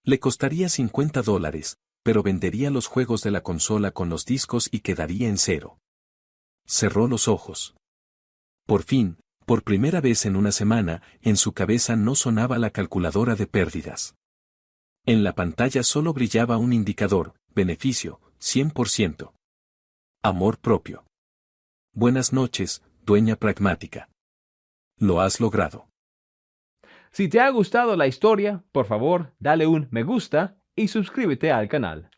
Le costaría $50, pero vendería los juegos de la consola con los discos y quedaría en cero. Cerró los ojos. Por fin, por primera vez en una semana, en su cabeza no sonaba la calculadora de pérdidas. En la pantalla solo brillaba un indicador, beneficio, 100%. Amor propio. Buenas noches, dueña pragmática. Lo has logrado. Si te ha gustado la historia, por favor, dale un me gusta y suscríbete al canal.